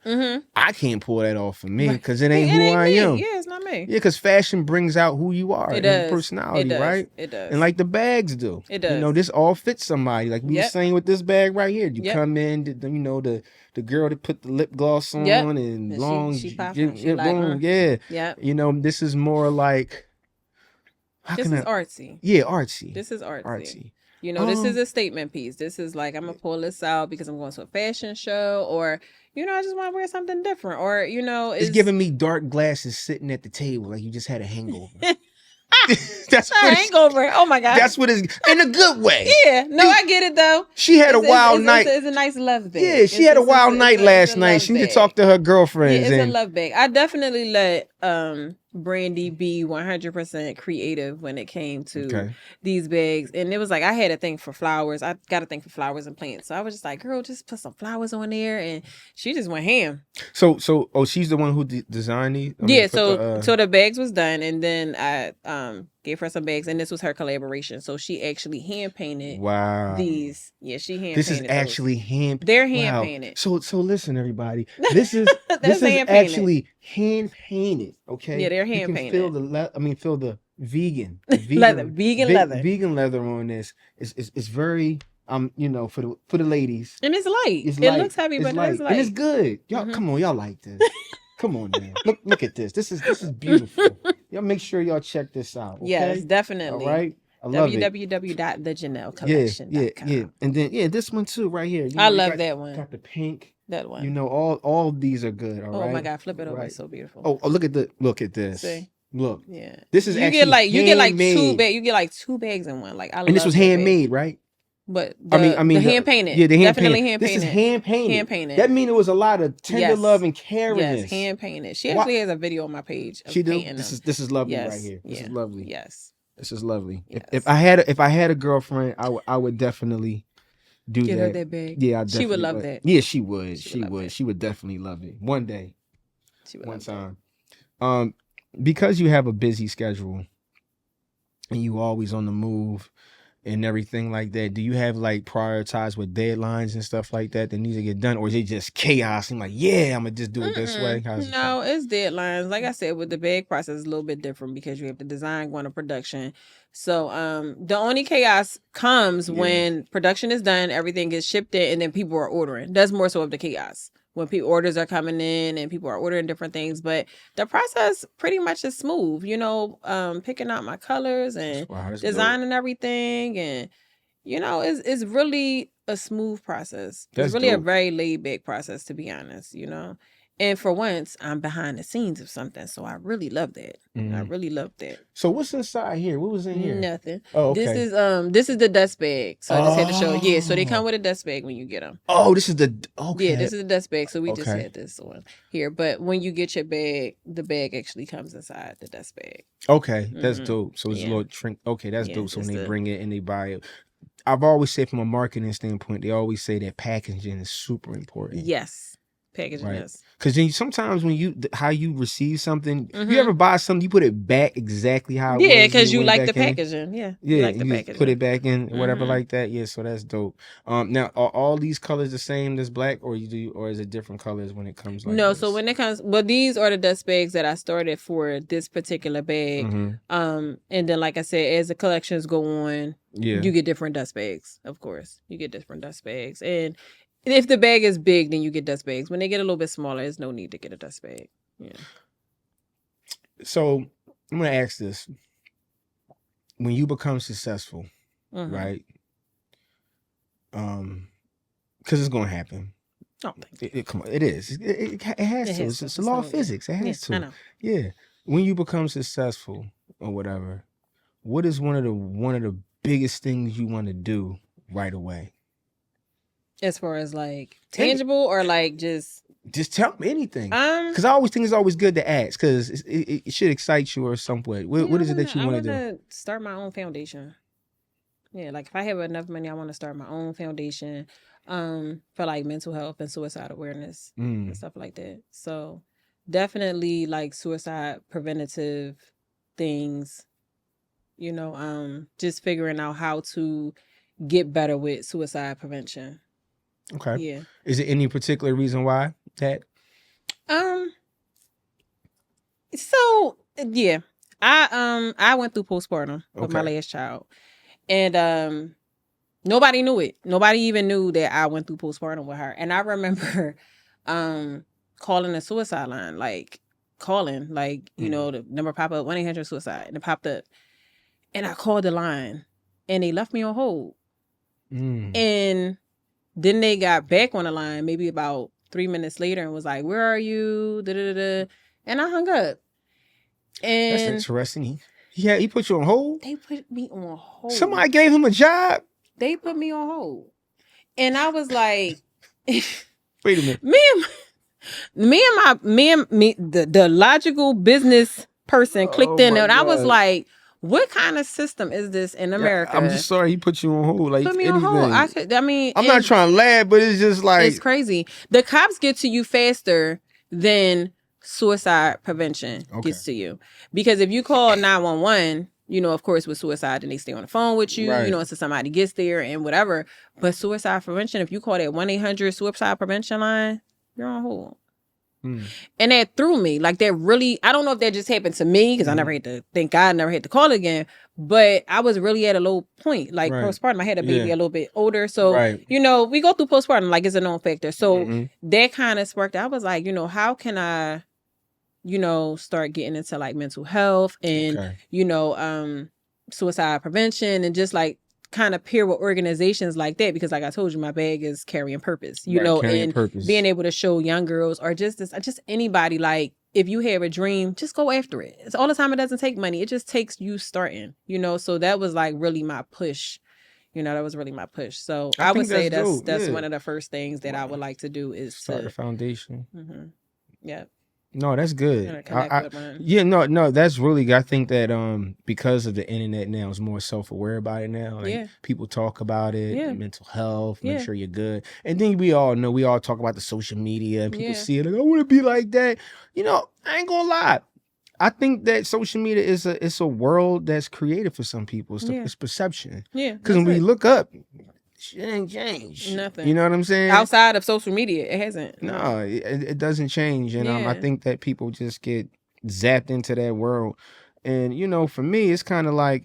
I can't pull that off for me because it ain't who I am. Yeah, it's not me. Yeah, because fashion brings out who you are and your personality, right? It does. And like the bags do. It does. You know, this all fits somebody. Like we were saying with this bag right here. You come in, you know, the girl that put the lip gloss on and long, she like, yeah. You know, this is more like, this is artsy. Yeah, artsy. This is artsy. You know, this is a statement piece. This is like, I'm gonna pull this out because I'm going to a fashion show, or, you know, I just want to wear something different, or, you know, it's giving me dark glasses sitting at the table like you just had a hangover. That's what hangover. Oh my God. That's what it's in a good way. Yeah. No, I get it though. She had a wild night. It's a nice love bag. Yeah, she had a wild night last night. She need to talk to her girlfriends. Yeah, it's a love bag. I definitely let Brandy be 100% creative when it came to these bags. And it was like, I had a thing for flowers. I got a thing for flowers and plants. So I was just like, girl, just put some flowers on there. And she just went ham. So she's the one who designed these? So the bags was done. And then I gave her some bags. And this was her collaboration. So she actually hand painted these. Yeah, she hand painted. This is actually hand painted. They're hand painted. So listen, everybody. This is actually hand painted. Okay. Yeah, they're hand painted. Feel the vegan leather. Vegan leather on this. It's very you know, for the ladies. And it's light. It looks heavy, but it's light. And it's good. Y'all come on, y'all like this. Come on, man. Look at this. This is beautiful. Y'all make sure y'all check this out. Okay? Yes, definitely. All right. I love www.thejanellecollection.com. Yeah. And then this one too, right here. I love that one. Got the pink. That one. You know, all these are good. All right. Oh my God, flip it over. It's so beautiful. Oh, look at this. See? Look. Yeah. This is you actually get like handmade. you get like two bags in one. Like I love. And this was handmade, right? But I mean, the hand painted. Yeah, the hand definitely painted. hand painted. This is hand painted. Hand painted. That means it was a lot of tender love and caring. Yes, hand painted. She actually has a video on my page. She do. This is lovely right here. This is lovely. Yes. This is lovely. Yes. If I had a girlfriend, I would definitely get her that bag. Yeah, she would love that. Yeah, she would. She would. She would definitely love it one day. She would. One time. Because you have a busy schedule and you always on the move, and everything like that, do you have like prioritize with deadlines and stuff like that needs to get done, or is it just chaos and like, yeah, I'm gonna just do it this way? No, it's deadlines. Like I said, with the bag process, it's a little bit different because you have to design, go into production. So the only chaos comes when production is done, everything gets shipped in, and then people are ordering. That's more so of the chaos when orders are coming in and people are ordering different things. But the process pretty much is smooth. Picking out my colors and designing everything, and it's really a smooth process. It's really a very laid back process, to be honest. And for once, I'm behind the scenes of something, so I really love that. I really love that. So what's inside here? What was in here? Nothing. Oh, okay. This is the dust bag. So I just had to show. Yeah, so they come with a dust bag when you get them. Oh, this is okay. Yeah, this is the dust bag. So we just had this one here. But when you get your bag, the bag actually comes inside the dust bag. Okay, that's dope. So it's a little shrink. Okay, that's dope. So when they bring it and they buy it. I've always said from a marketing standpoint, they always say that packaging is super important. Yes. Packaging is. Because then sometimes when how you receive something, you ever buy something, you put it back exactly how it was. Yeah, because you like the packaging. Yeah. Yeah, you like the packaging. Put it back in, whatever like that. Yeah, so that's dope. Now, are all these colors the same as black, or is it different colors when it comes like No, this? so when it comes, these are the dust bags that I started for this particular bag. And then, like I said, as the collections go on, you get different dust bags, of course. You get different dust bags. And if the bag is big, then you get dust bags. When they get a little bit smaller, there's no need to get a dust bag. Yeah. So I'm going to ask this. When you become successful, right? Because it's going to happen. Oh, Come on, it is. It has to. It's a law of physics. It has to. I know. Yeah. When you become successful or whatever, what is one of the biggest things you want to do right away? As far as like tangible or like just tell me anything. Because I always think it's always good to ask because it should excite you or some way. What is it that you want to do? I want to start my own foundation. Yeah, like if I have enough money, I want to start my own foundation for like mental health and suicide awareness and stuff like that. So definitely like suicide preventative things, just figuring out how to get better with suicide prevention. Okay. Yeah. Is there any particular reason why that? So yeah, I went through postpartum with my last child, and nobody knew it. Nobody even knew that I went through postpartum with her. And I remember calling the suicide line, the number popped up 1-800-SUICIDE, and it popped up, and I called the line, and they left me on hold, and then they got back on the line maybe about 3 minutes later and was like, "Where are you?" And I hung up. And that's interesting. He put you on hold? They put me on hold. Somebody gave him a job? They put me on hold. And I was like, wait a minute. The logical business person clicked in, and I was like, what kind of system is this in America? I'm just sorry he put you on hold. Like, put me on hold. I'm not trying to laugh, but it's just like, it's crazy. The cops get to you faster than suicide prevention gets to you. Because if you call 911, of course with suicide, then they stay on the phone with you, until somebody gets there and whatever. But suicide prevention, if you call that 1-800-SUICIDE prevention line, you're on hold. And that threw me. Like that really, I don't know if that just happened to me because I never had to, thank God, never had to call again. But I was really at a low point. Like postpartum, I had a baby a little bit older. So, we go through postpartum like it's a known factor. So that kind of sparked, I was like, how can I, start getting into like mental health and, suicide prevention and just like kind of pair with organizations like that, because like I told you, my bag is carrying purpose, being able to show young girls or just anybody, like if you have a dream, just go after it. It's all the time. It doesn't take money. It just takes you starting, so that was like really my push. That was really my push. So I would say that's one of the first things that I would like to do is start a foundation. Yeah. No, that's good. That's really good. I think that because of the internet now, is more self-aware about it now. Like, people talk about it, mental health, make sure you're good. And then we all talk about the social media and people see it like, I want to be like that. I ain't gonna lie. I think that social media it's a world that's created for some people. It's perception. Yeah. Because when we look up, shit ain't changed. Nothing. You know what I'm saying? Outside of social media, it hasn't. No, it doesn't change. And I think that people just get zapped into that world. And, you know, for me, it's kind of like,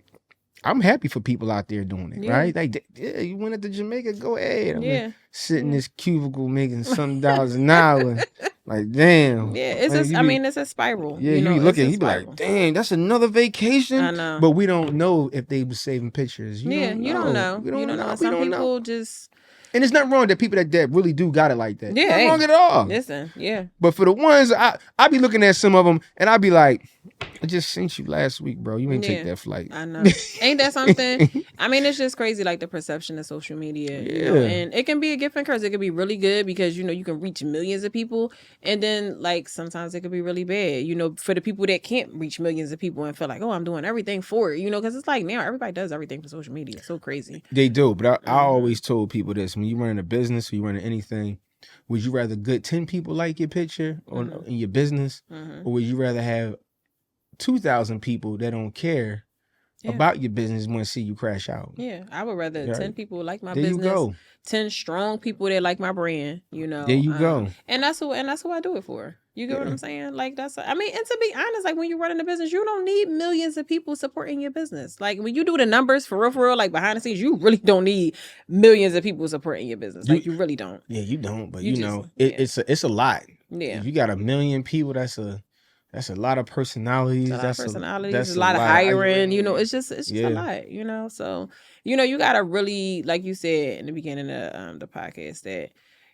I'm happy for people out there doing it, right? Like, you went up to Jamaica, go ahead. I'm sitting in this cubicle making some dollars an hour. Like, damn. Yeah, it's like, it's a spiral. Yeah, you be looking, you be like, dang, that's another vacation. I know. But we don't know if they were saving pictures. You don't know. You don't know. Some people just... And there's nothing wrong with the people that really do got it like that. Yeah, nothing wrong at all. Listen, yeah. But for the ones, I be looking at some of them, and I be like, I just sent you last week, bro. You ain't take that flight. I know. Ain't that something? I mean, it's just crazy, like the perception of social media. You know? And it can be a gift and curse. It can be really good because, you know, you can reach millions of people. And then, like, sometimes it could be really bad, you know, for the people that can't reach millions of people and feel like, oh, I'm doing everything for it, you know, because it's like now everybody does everything for social media. It's so crazy. They do. But I always told people this. When you run a business or you run anything, would you rather good 10 people like your picture in your business, or would you rather have 2,000 people that don't care about your business want to see you crash out? Yeah, I would rather 10 people like my there business. You go. 10 strong people that like my brand, you know. There you go. And that's who I do it for. You get what I'm saying? Like and to be honest, like when you're running a business, you don't need millions of people supporting your business. Like when you do the numbers for real, like behind the scenes, you really don't need millions of people supporting your business. Like you really don't. Yeah, you don't. But you know, it's a lot. Yeah. If you got 1 million people, that's a lot of personalities. That's a lot of hiring. You know, it's just a lot. You know, so you know you gotta really, like you said in the beginning of the podcast, that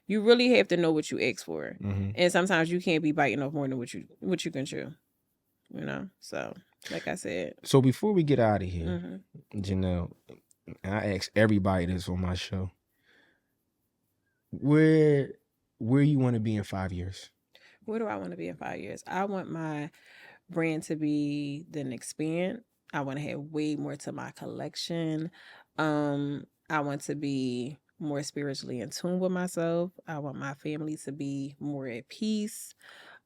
you really have to know what you ask for, and sometimes you can't be biting off more than what you can chew. You know, so like I said. So before we get out of here, Janelle, and I ask everybody this on my show, where you want to be in 5 years? Where do I want to be in 5 years? I want my brand to be then expand. I want to have way more to my collection. I want to be more spiritually in tune with myself. I want my family to be more at peace.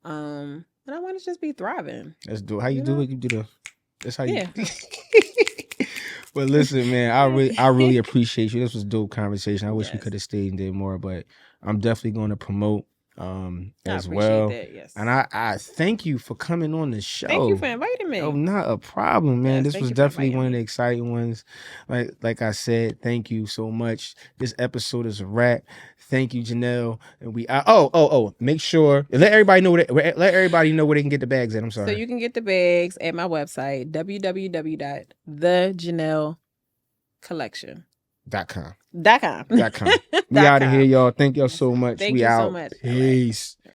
And I want to just be thriving. That's dope. How you do it? You do that's how you. But listen, man, I really appreciate you. This was a dope conversation. I wish we could have stayed and did more, but I'm definitely going to promote as well. That, yes. And I thank you for coming on the show. Thank you for inviting me. Oh, not a problem, man. This was definitely one of the exciting ones. Like I said, thank you so much. This episode is a wrap. Thank you, Janelle. And make sure let everybody know where they can get the bags at. I'm sorry. So you can get the bags at my website, www.thejanellecollection.com. We out of here, y'all. Thank y'all so much. Thank you so much. Peace.